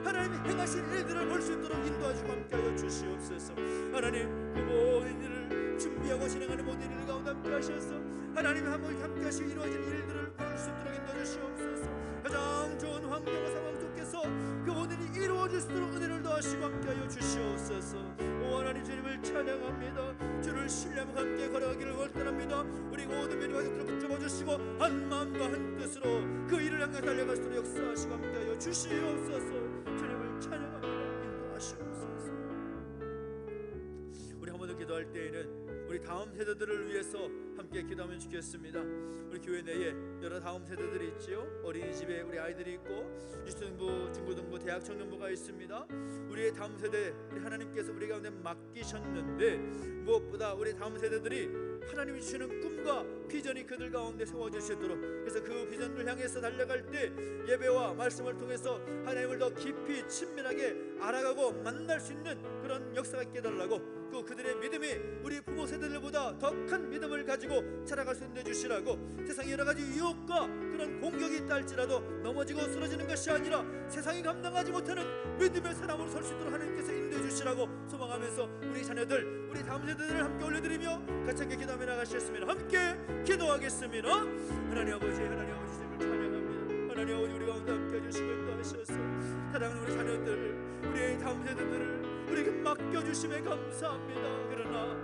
하나님이 행하신 일들을 볼 수 있도록 인도하시고 함께하여 주시옵소서. 하나님 그 모든 일을 준비하고 진행하는 모든 일 가운데 함께하셔서 하나님이 함께 하시고 이루어진 일들을 볼 수 있도록 인도해 주시옵소서. 가장 좋은 환경과 상황 속에서 그 모든 일이 이루어질 수 있도록 은혜를 더하시고 함께하여 주시옵소서. 오 하나님 주님을 찬양합니다. 주를 신뢰하며 함께 걸어가기를 원합니다. 우리 모든 믿음의 가족들을 붙잡아 주시고 한 마음과 한 뜻으로 그 일을 향해 달려갈 수 있도록 역사하시고 함께하여 주시옵소서. 주님을 찬양합니다. 인도하시옵소서. 우리 한 번 더 기도할 때에는 우리 다음 세대들을 위해서 함께 기도하면 좋겠습니다. 우리 교회 내에 여러 다음 세대들이 있지요. 어린이집에 우리 아이들이 있고 유치등부, 중고등부, 대학 청년부가 있습니다. 우리의 다음 세대 우리 하나님께서 우리 가운데 맡기셨는데 무엇보다 우리 다음 세대들이 하나님이 주시는 꿈과 비전이 그들 가운데 세워질 수 있도록 그래서 그 비전을 향해서 달려갈 때 예배와 말씀을 통해서 하나님을 더 깊이 친밀하게 알아가고 만날 수 있는 그런 역사가 있게 해달라고 또 그들의 믿음이 우리 부모 세대들보다 더 큰 믿음을 가지고 살아갈 수 있는 주시라고 세상의 여러 가지 유혹과 그런 공격이 있다 할지라도 넘어지고 쓰러지는 것이 아니라 세상이 감당하지 못하는 믿음의 사람으로 설 수 있도록 하나님께서 인도해 주시라고 소망하면서 우리 자녀들 우리 다음 세대들을 함께 올려드리며 같이 함께 기도하며 나가시겠습니다. 함께 기도하겠습니다. 하나님 아버지 주님을 찬양합니다. 하나님 아버지 우리 가운데 함께 해주시고 인도하셔서 사랑하는 우리 자녀들 우리의 다음 세대들을 우리에게 맡겨주심에 감사합니다. 그러나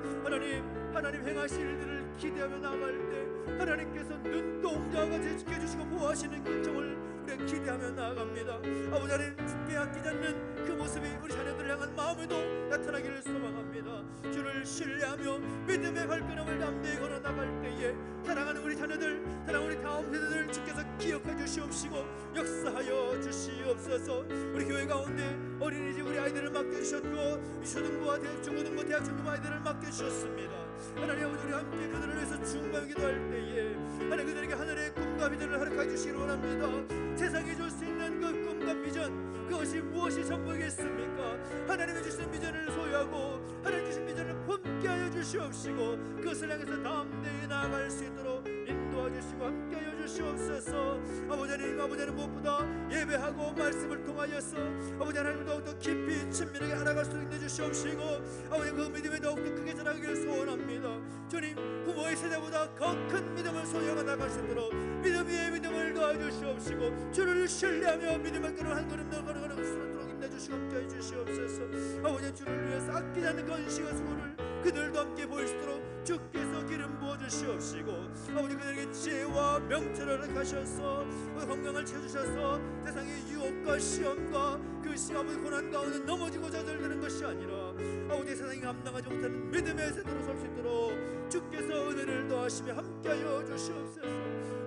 하나님 행하실 일들을 기대하며 나갈 때 하나님께서 눈동자와 같이 지켜주시고 보호하시는 결정을 우리가 기대하며 나아갑니다. 아버지 하나님 주께 아끼지 않는 그 모습이 우리 자녀들을 향한 마음에도 나타나기를 소망합니다. 주를 신뢰하며 믿음의 발걸음을 담대히 걸어 나갈 때에 사랑하는 우리 자녀들 사랑하는 우리 다음 세대들 주께서 기억해 주시옵시고 역사하여 주시옵소서. 우리 교회 가운데 어린이집 우리 아이들을 맡겨주셨고 초등부와 중고등부 대학 청년부 아이들을 맡겨주셨습니다. 하나님 아버지 우리 함께 그들을 위해서 중보하며 기도할 때에 하나님 그들에게 하늘의 꿈과 비전을 허락해 주시기를 원합니다. 세상에 줄 수 있는 그 꿈과 비전 그것이 무엇이 전부겠습니까? 하나님이 주신 비전을 소유하고 하나님 주신 비전을 품게 하여 주시옵시고 그것을 향해서 담대히 나아갈 수 있도록 인도하여 도와주시고 함께하여 주시옵소서. 아버지 하나님, 아버지 하나님 무엇보다 예배하고 말씀을 통하여서 아버지 하나님 더욱더 깊이 친밀하게 알아갈 수 있는 주시옵시고 아버지 그 믿음이 더욱더 크게 자라기를 소원합니다. 주님, 부모의 세대보다 더 큰 믿음을 소유하고 나갈 수 있도록 믿음 위에 믿음을 도와주시옵시고 주를 신뢰하며 믿음의 걸음 한 걸음 더 걸어가는 수 있도록 인도해주시고 함께해 주시옵소서. 아버지 주를 위해서 아끼지 않는 건식과 수고를 그들도 함께 보일 수 있도록 주께서 기름 부어주시옵시고 아버지 그들에게 지혜와 명철을 하셔서 건강을 채주셔서 세상의 유혹과 시험과 그 아버지 고난 가운데 넘어지고 좌절되는 것이 아니라 아버지 세상이 감당하지 못하는 믿음의 세대로 설 수 있도록 주께서 은혜를 더하시며 함께하여 주시옵소서.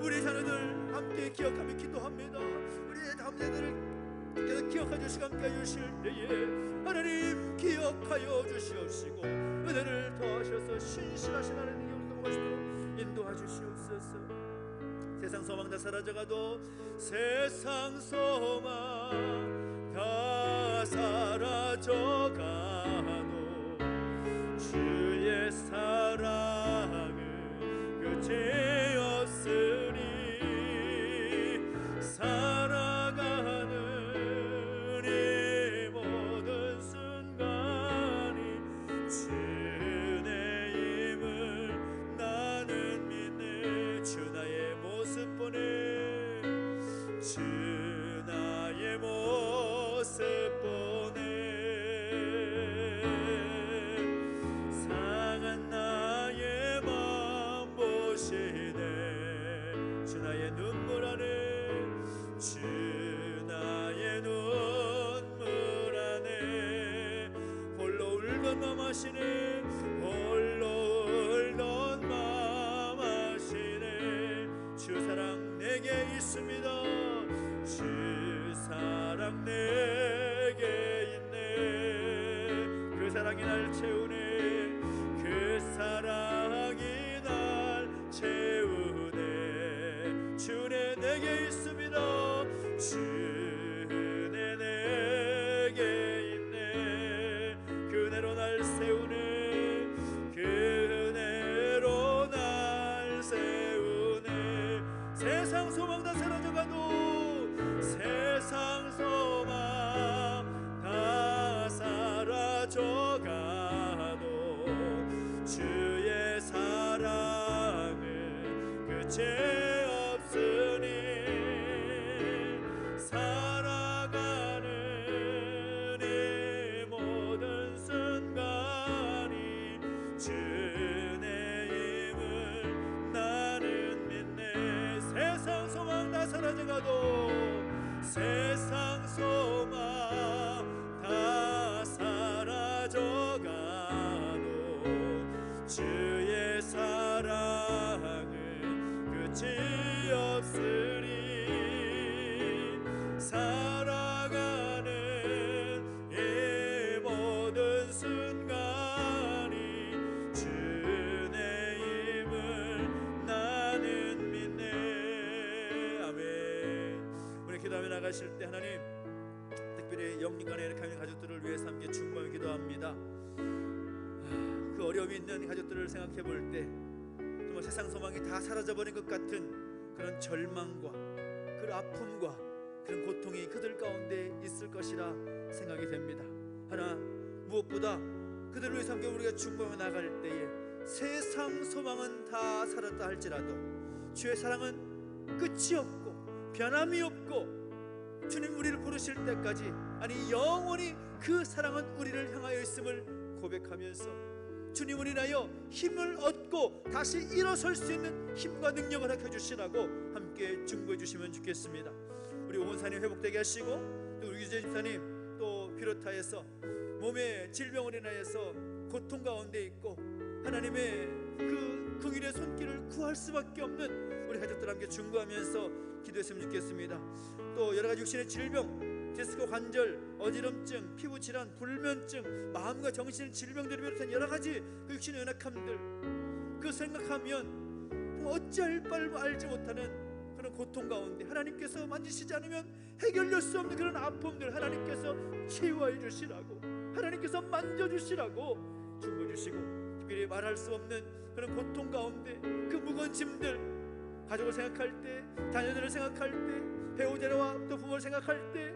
우리 자녀들 함께 기억하며 기도합니다. 우리의 다음 세대를 기억하여 주시고 함께하여 주실 때에 하나님 기억하여 주시옵시고 은혜를 더하셔서 신실하신 하나님의 영광을 보시도록 인도하여 주시옵소서. 세상 소망 다 사라져가도 세상 소망 다 사라져가도 주의 사랑은 끝이 없으니 살아가는 이 모든 순간이 주의 힘을 나는 믿네. 주 나의 모습 보네. 주 나의 모습 보네. 상한 나의 마음 보시네. 주 나의 눈물 안에 주 나의 눈물 안에 홀로 울던 맘 하시네. 홀로 울던 맘 하시네. 주 사랑 내게 있습니다. 주 사랑 내게 있네. 그 사랑이 날 채우네. 그 사랑이 날 채우네. 주네 내게 있습니다. 주네 내게 있네. 그네로 날 세우네. 그네로 날 세우네. 세상 소망 다 사라져가도 세상 소망 다 사라져가도 주의 사랑은 끝이 없으니 살아가는 이 모든 순간이 주의 힘을 나는 믿네. 세상 소망 다 사라져가도 세상 소망 다 사라져가도 주의 사랑은 끝이 없으니 살아가는 이 모든 순간이 주의 힘을 나는 믿네. 아멘. 우리 기도하며 나가실 때 하나님 특별히 영림간에 이렇게 하는 가족들을 위해서 함께 중보하며 기도합니다. 그 어려움이 있는 가족들을 생각해 볼 때 정말 세상 소망이 다 사라져버린 것 같은 그런 절망과 그 아픔과 그런 고통이 그들 가운데 있을 것이라 생각이 됩니다. 하나 무엇보다 그들을 위해서 함께 우리가 중보하며 나갈 때에 세상 소망은 다 사라졌다 할지라도 주의 사랑은 끝이 없고 변함이 없고 주님 우리를 부르실 때까지 아니 영원히 그 사랑은 우리를 향하여 있음을 고백하면서 주님을 인하여 힘을 얻고 다시 일어설 수 있는 힘과 능력을 허락해 주시라고 함께 중보해 주시면 좋겠습니다. 우리 오은사님 회복되게 하시고 또 우리 유재 집사님 또 비롯하여서 몸의 질병을 인하여서 고통 가운데 있고 하나님의 그 긍휼의 손길을 구할 수밖에 없는 우리 가족들 함께 중보하면서 기도했으면 좋겠습니다. 또 여러가지 육신의 질병 디스크 관절, 어지럼증, 피부질환, 불면증, 마음과 정신의 질병들을 비롯한 여러가지 그 육신의 연약함들 그 생각하면 어찌할 바를 알지 못하는 그런 고통 가운데 하나님께서 만지시지 않으면 해결될 수 없는 그런 아픔들 하나님께서 치유해 주시라고 하나님께서 만져주시라고 중보해 주시고 특별히 말할 수 없는 그런 고통 가운데 그 무거운 짐들 가족을 생각할 때, 자녀들을 생각할 때, 배우자와 또 부모를 생각할 때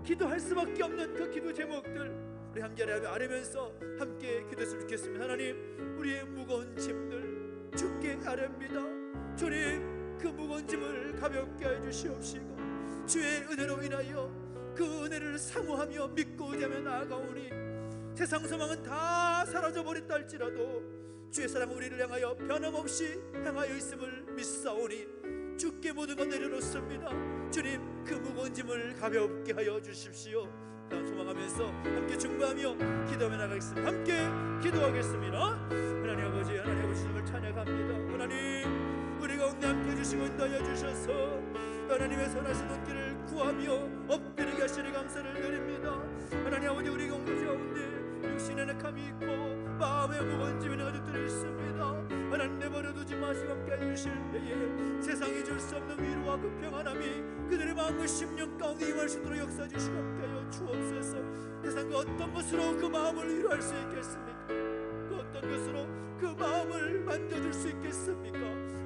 기도할 수밖에 없는 그 기도 제목들 우리 함께 아뢰면서 함께 기도했으면 좋겠습니다. 하나님, 우리의 무거운 짐들 주께 아뢰옵니다. 주님, 그 무거운 짐을 가볍게 해주시옵시고 주의 은혜로 인하여 그 은혜를 사모하며 믿고 의지하며 나아가오니 세상 소망은 다 사라져버렸다 할지라도 주의 사랑 우리를 향하여 변함없이 향하여 있음을 믿사오니 주께 모든 것 내려놓습니다. 주님, 그 무거운 짐을 가볍게 하여 주십시오. 소망하면서 함께 중보하며 기도하며 나가겠습니다. 함께 기도하겠습니다. 하나님 아버지, 하나님 아버지 주님을 찬양합니다. 하나님, 우리 가운데 함께 해주시고 인도하여 주셔서 하나님의 선하신 손길을 구하며 엎드리게 하시니 감사를 드립니다. 하나님 아버지, 우리 가운데 육신의 낙함이 있고 마음의 무거운 짐이 가족들이 있습니다. 하나님, 내버려두지 마시고 함께 해주실 때에 세상이 줄 수 없는 위로와 그 평안함이 그들의 마음과 심령 가운데 임할 수 있도록 역사해 주시고 함께 하여 주옵소서. 세상 그 어떤 것으로 그 마음을 위로할 수 있겠습니까? 그 어떤 것으로 그 마음을 만져줄 수 있겠습니까?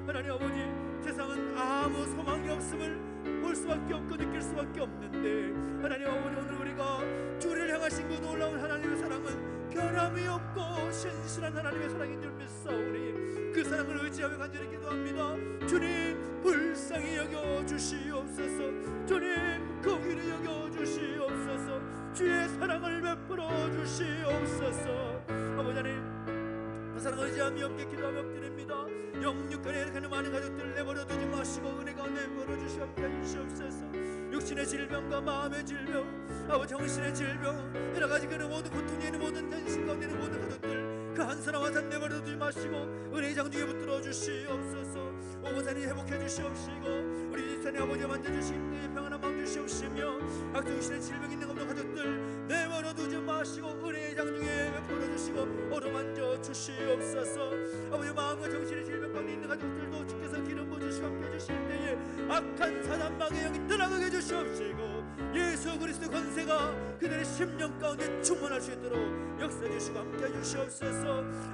하나님 아버지, 세상은 아무 소망이 없음을 볼 수밖에 없고 느낄 수밖에 없는데 하나님 아버지, 오늘 우리가 주를 향하신 그 놀라운 하나님의 사랑은 변함이 없고 신실한 하나님의 사랑인 줄 믿사오니 그 사랑을 의지하며 간절히 기도합니다. 주님, 불쌍히 여겨주시옵소서. 주님, 긍휼히 여겨주시옵소서. 주의 사랑을 베풀어 주시옵소서. 아버지 하나님, 그 사랑을 의지하며 함께 기도하며 엎드립니다. 영육간에 이렇게 많은 가족들을 내버려두지 마시고 은혜 가운데 벌어주시고 함께 해주시옵소서. 육신의 질병과 마음의 질병, 아버지 정신의 질병, 여러 가지 그런 모든 고통에 있는 모든 tension 가운데 있는 모든 가족들 그 한 사람 한 사람 내버려두지 마시고 은혜의 장중에 붙들어 주시옵소서. 오고산이 회복해 주시옵시고 우리 집사님 아버지 만져주시고 평안한 마음 주시옵시며 악정신의 질병 있는 모든 가족들 내버려두지 마시고 은혜의 장중에 베풀어 주시고 어루만져 주시옵소서. 아버지, 마음과 정신의 질병 가운데 있는 가족들도 주께서 기름 부으시고 함께 해주실 때에 악한 사단방의 영이 떠나가게 해주시옵시고 예수 그리스도 권세가 그들의 심령 가운데 충만할 수 있도록 역사해 주시고 함께 해주시옵소서.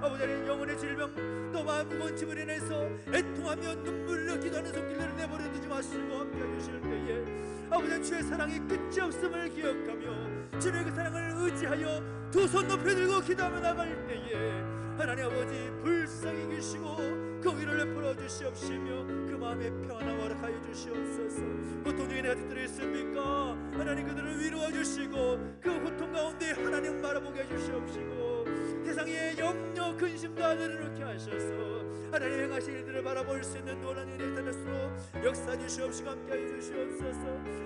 아버지, 영혼의 질병 또 마음 무거운 짐을 인해서 애통하며 눈물 흘려 기도하는 손길들을 내버려두지 마시고 함께 해주실 때에 아버지, 주의 사랑이 끝이 없음을 기억하며 주의 그 사랑을 의지하여 두 손 높여 들고 기도하며 나갈 때에 하나님 아버지, 불쌍히 계시고 긍휼을 베풀어 주시옵시며 그 마음의 평안함 허락하여 주시옵소서. 고통 중에 내 가족들이 있습니까? 하나님, 그들을 위로해 주시고 그 고통 가운데 하나님 바라보게 해주시옵시고 세상의 염려 근심 다 내려놓게 하셔서 하나님 행하신 일들을 바라볼 수 있는 놀라운 은혜의 달수록 역사해 주시옵시고 함께 해주시옵소서.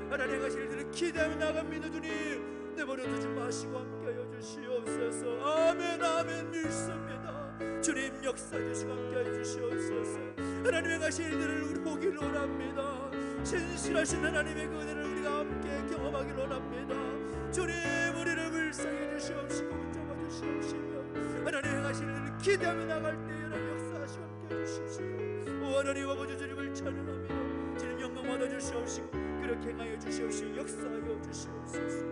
하나님 행하신 일들을 기대하며 나갑니다. 주님, 내버려두지 마시고 함께 해주시옵소서. 아멘, 아멘 믿습니다. 주님, 역사해 주시고 함께 해주시옵소서. 하나님 행하신 일들을 우리 보기를 원합니다. 신실하신 하나님의 그 은혜를 우리가 함께 경험하기를 원합니다. 주님, 우리를 불쌍히 주시옵시고 붙잡아 주시옵시며 하나님 행하신 일들을 기대하며 나갈 때 하나님 역사하시고 함께 해주십시오. 오 하나님 아버지, 주님을 찬양합니다. 주님 영광 받아 주시옵시고 그렇게 행하여 주시옵시고 역사하여 주시옵소서.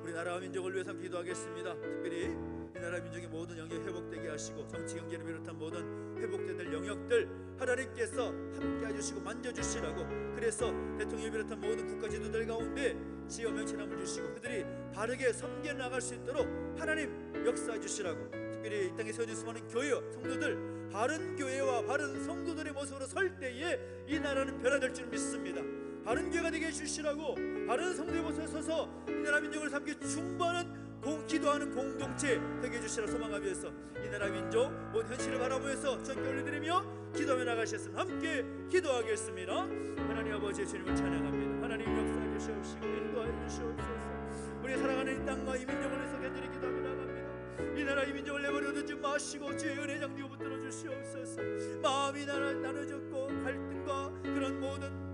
우리 나라와 민족을 위해서 기도하겠습니다. 특별히 이 나라 민족의 모든 영역 회복되게 하시고 정치 경제를 비롯한 모든 회복되야 될 영역들 하나님께서 함께 해주시고 만져주시라고, 그래서 대통령을 비롯한 모든 국가 지도들 가운데 지혜와 명철함을 주시고 그들이 바르게 섬겨 나갈 수 있도록 하나님 역사해 주시라고, 특별히 이 땅에 세워진 수많은 교회와 성도들 바른 교회와 바른 성도들의 모습으로 설 때에 이 나라는 변화될 줄 믿습니다. 바른 교회가 되게 해주시라고, 바른 성도의 모습에 서서 이 나라 민족을 함께 중보하는 기도하는 공동체 되게 해주시라 소망하면서 이 나라 민족 모든 현실을 바라보면서 주께 올려드리며 기도하며 나가셨으면 함께 기도하겠습니다. 하나님 아버지, 주님을 찬양합니다. 하나님 역사해 주시옵시고 인도하여 주시옵소서. 우리 사랑하는 이 땅과 이 민족을 위해서 간절히 기도하며 나갑니다. 이 나라 이 민족을 내버려두지 마시고 주의 은혜 장뒤에 붙들어 주시옵소서. 마음이 나눠졌고 갈등과 그런 모든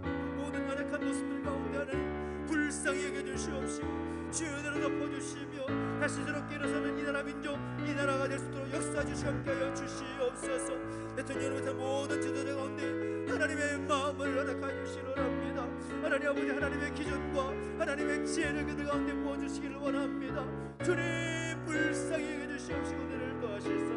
나락한 모습들 가운데 하나님 불쌍히 여겨주시옵시고 주의 은혜로 덮어주시며 다시 새롭게 일어서는 이 나라 민족, 이 나라가 될 수 있도록 역사해 주시고 함께 하여 주시옵소서. 대통령을 비롯한 모든 지도자 가운데 하나님의 마음을 허락하여 주시기를 원합니다. 하나님 아버지, 하나님의 기준과 하나님의 지혜를 그들 가운데 부어주시기를 원합니다. 주님 불쌍히 여겨주시옵시고 은혜를 더하시사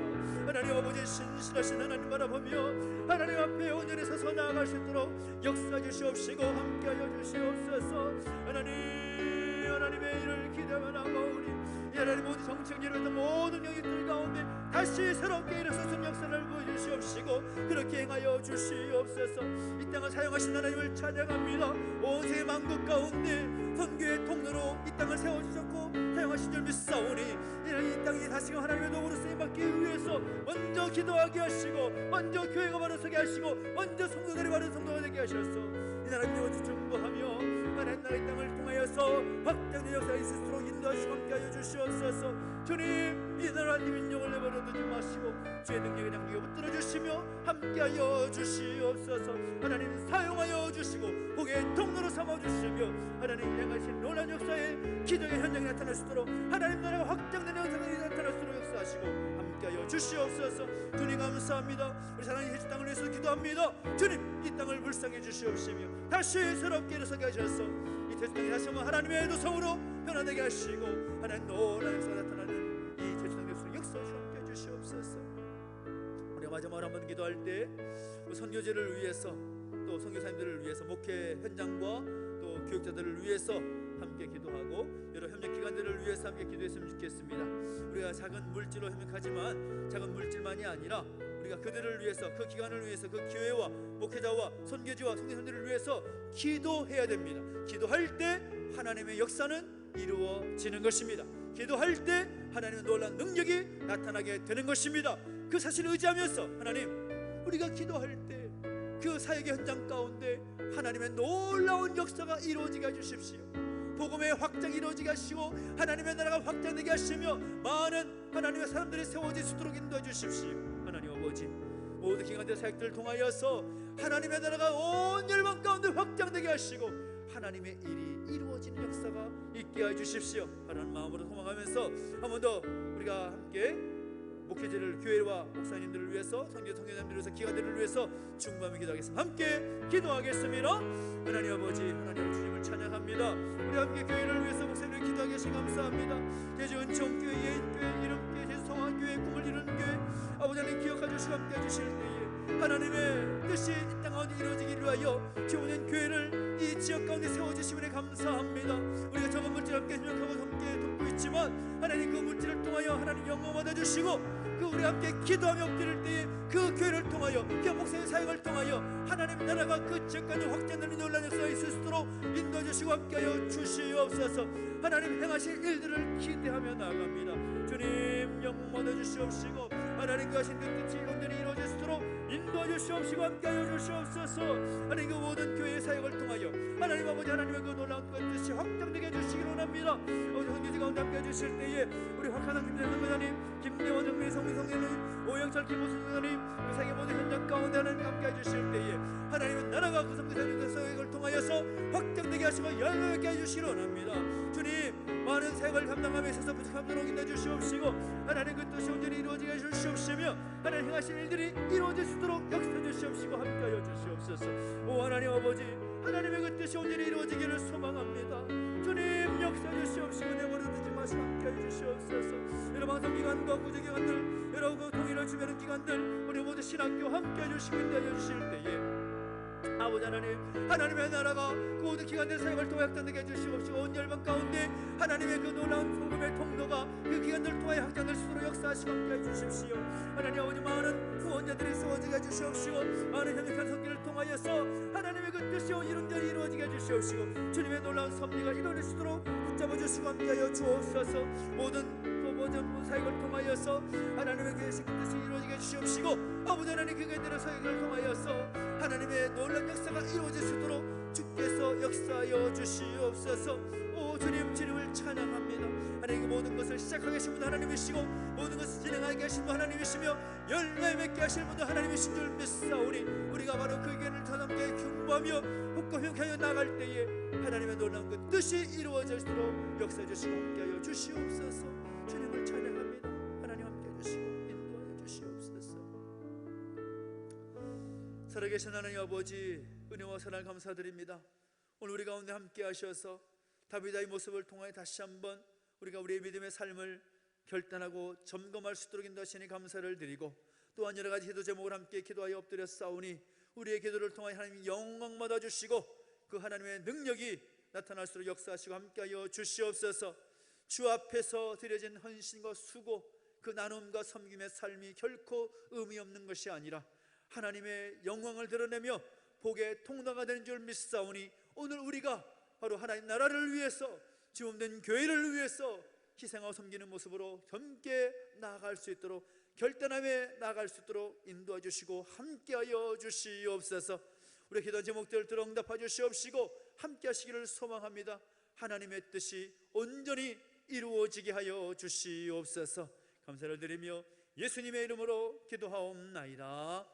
하나님 아버지 신실하신 하나님 바라보며 하나님 앞에 온전히 서서 나아갈 수 있도록 역사해 주시옵시고 함께하여 주시옵소서. 하나님의 일을 기대하며 나아가오니 하나님 모든 정책일을 모든 영역들 가운데 다시 새롭게 일어서는 역사를 보여주시옵시고 그렇게 행하여 주시옵소서. 이 땅을 사용하신 하나님을 찬양합니다. 온 세계 만국 가운데 선교의 통로로 이 땅을 세워주셨고 사용하신 줄 믿사오니 이 땅이 다시금 하나님의 도구로 쓰임받기 위해서 먼저 기도하게 하시고 먼저 교회가 바로 서게 하시고 먼저 성도들이 바른 성도가 되게 하셔서 이 나라의 영원히 중보하며 하나님 나라의 땅을 통하여서 확장된 역사에 있을 수 있도록 인도하시고 함께하여 주시옵소서. 주님 이 나라 민족을 내버려 두지 마시고 주의 능력에 남기고 붙들어 주시며 함께하여 주시옵소서. 하나님 사용하여 주시고 복의 통로로 삼아 주시며 하나님 행하신 놀라운 역사에 기적의 현장이 나타날 수 있도록 하나님 나라가 확장된 현장이 나타날 수 있도록 역사하시고 함께하여 주시옵소서. 주님 감사합니다. 우리 사랑하는 예수 땅을 위해서 기도합니다. 주님 이 땅을 불쌍해 주시옵시며 다시 새롭게 일어서게 하셔서 이 제주 땅이 다시 한번 하나님의 도성으로 변화되게 하시고 하나님 놀라운 역사가 나타나는 이 제주 땅의 역사를 함께 주시옵소서. 우리가 마지막으로 한번 기도할 때 선교제를 위해서 또 선교사님들을 위해서 목회 현장과 또 교육자들을 위해서 함께 기도하고 여러 협력기관들을 위해서 함께 기도했으면 좋겠습니다. 우리가 작은 물질로 협력하지만 작은 물질만이 아니라 우리가 그들을 위해서 그 기관을 위해서 그 교회와 목회자와 선교지와 선교사님들을 위해서 기도해야 됩니다. 기도할 때 하나님의 역사는 이루어지는 것입니다. 기도할 때 하나님의 놀라운 능력이 나타나게 되는 것입니다. 그 사실을 의지하면서 하나님 우리가 기도할 때 그 사역의 현장 가운데 하나님의 놀라운 역사가 이루어지게 해주십시오. 복음의 확장이 이루어지게 하시고 하나님의 나라가 확장되게 하시며 많은 하나님의 사람들이 세워질 수 있도록 인도해 주십시오. 하나님 아버지 모든 기관들 사역들을 통하여서 하나님의 나라가 온 열방 가운데 확장되게 하시고 하나님의 일이 이루어지는 역사가 있게 해주십시오. 하나님 마음으로 소망하면서 한 번 더 우리가 함께 목회자를 교회와 목사님들을 위해서 선교사님들을 위해서 기관들을 위해서 중보하며 기도하겠습니다. 함께 기도하겠습니다. 하나님 아버지 하나님 주님을 찬양합니다. 우리 함께 교회를 위해서 목사님을 기도하게 하시 감사합니다. 제주 은총교회 예인교회 이름교회 제주 성화교회 꿈을 이루는 교회 아버지 하나님 기억해 주시고 함께 해주실 때에 하나님의 뜻이 이 땅 가운데 이루어지기를 위하여 지원된 교회를 이 지역 가운데 세워주시면 감사합니다. 우리가 적은 물질 함께 협력하고 함께 돕고 있지만 하나님 그 물질을 통하여 하나님 영광 받아주시고 그 우리 함께 기도하며 엎드릴 때에 그 교회를 통하여 그 목사의 사역을 통하여 하나님 나라가 그 지역까지 확장되는 놀라운 역사가 있을 수 있도록 인도해 주시고 함께하여 주시옵소서. 하나님 행하실 일들을 기대하며 나아갑니다. 주님 영광 받아주시옵시고 하나님 그 하신 그 뜻이 온전히 이루어질 수 있도록 인도해 주시옵시고 함께하여 주시옵소서. 하나님 그 모든 교회의 사역을 통하여 하나님 아버지 하나님의 그 놀라운 그 뜻이 확장되게 해주시기를 원합니다. 아버지 선교지 가운데 함께해 주실 때에 우리 확하당 김대성 선교사님 김대원 정민희 성민성님 오영철 김호수 선교사님 그 세계 모든 현장 가운데 하나님 함께해 주실 때에 하나님의 나라가 그 선교사님의 사역을 통하여서 확장되게 하시고 열매맺게 해주시기를 원합니다. 주님 많은 사역을 감당함에 있어서 부족함도록 인도해 주시옵시고 하나님 그 뜻이 온전히 이루어지게 해주시옵시며 하나님 행하신 일들이 이루어질 수 있도록 역사해 주시옵시고 함께하여 주시옵소서. 오 하나님 아버지 하나님의 그 뜻이 온전히 이루어지기를 소망합니다. 주님 역사해 주시옵시고 내버려 두지 마시고 함께해 주시옵소서. 여러 방송기관과 구제기관들 여러 그 통일을 주변의 기관들 우리 모두 신학교 함께해 주시고 인도해 주실 때에 아버지 하나님 하나님의 나라가 그 모든 기관들 사역을 통해 확장되게 해주시옵시고 온 열방 가운데 하나님의 그 놀라운 복음의 통로가 그 기관들을 통해 확장될 수 있도록 역사하시고 함께해 주십시오. 하나님 아버지 많은 후원자들이 세워지게 해주시옵시고 많은 협력한 성기를 통하여서 하나님의 그 뜻이 이룬대로 이루어지게 해주시옵시고 주님의 놀라운 섭리가 이루어질 수 있도록 붙잡아 주시고 함께하여 주옵소서. 모든 사역을 통하여서 하나님의 계신 그 뜻이 이루어지게 해주시옵시고 아버지 하나님 그 교회들의 사역을 통하여서 하나님의 놀라운 역사가 이루어질 수 있도록 주께서 역사하여 주시옵소서. 오 주님 주님을 찬양합니다. 하나님 그 모든 것을 시작하게 하신 분 하나님이시고 모든 것을 진행하게 하신 분 하나님이시며 열매 맺게 하실 분도 하나님이신 줄 믿사오니 우리가 바로 그 교회를 더 함께 경보하며 혹과 형하여 나갈 때에 하나님의 놀라운 그 뜻이 이루어질수록 역사해 주시고 함께하여 주시옵소서. 주님을 찬양합니다. 하나님 함께해 주시고 인도하여 주시옵소서. 살아계신 하나님 아버지 은혜와 사랑 감사드립니다. 오늘 우리 가운데 함께 하셔서 다윗의 모습을 통하여 다시 한번 우리가 우리의 믿음의 삶을 결단하고 점검할 수 있도록 인도하시니 감사를 드리고 또한 여러 가지 기도 제목을 함께 기도하여 엎드렸사오니 우리의 기도를 통하여 하나님 영광 받아 주시고 그 하나님의 능력이 나타날수록 역사하시고 함께하여 주시옵소서. 주 앞에서 드려진 헌신과 수고, 그 나눔과 섬김의 삶이 결코 의미 없는 것이 아니라 하나님의 영광을 드러내며 복의 통로가 되는 줄 믿사오니 오늘 우리가 바로 하나님 나라를 위해서, 지원된 교회를 위해서 희생하고 섬기는 모습으로 함께 나아갈 수 있도록, 결단함에 나아갈 수 있도록 인도해 주시고 함께하여 주시옵소서. 우리의 기도 제목들을 들어 응답하여 주시옵시고 함께 하시기를 소망합니다. 하나님의 뜻이 온전히 이루어지게 하여 주시옵소서. 감사를 드리며 예수님의 이름으로 기도하옵나이다.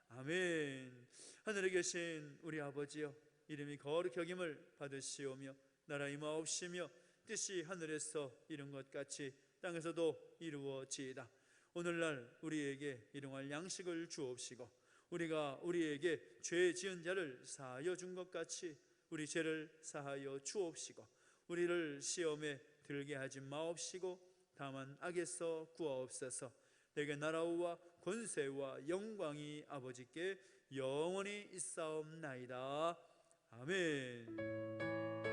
아멘. 하늘에 계신 우리 아버지여, 이름이 거룩히 여김을 받으시오며 나라 임하옵시며 뜻이 하늘에서 이룬 것 같이 땅에서도 이루어지이다. 오늘날 우리에게 일용할 양식을 주옵시고 우리가 우리에게 죄 지은 자를 사하여 준 것 같이 우리 죄를 사하여 주옵시고 우리를 시험에 들게 하지 마옵시고 다만 악에서 구하옵소서. 내게 나라와 권세와 영광이 아버지께 영원히 있사옵나이다. 아멘.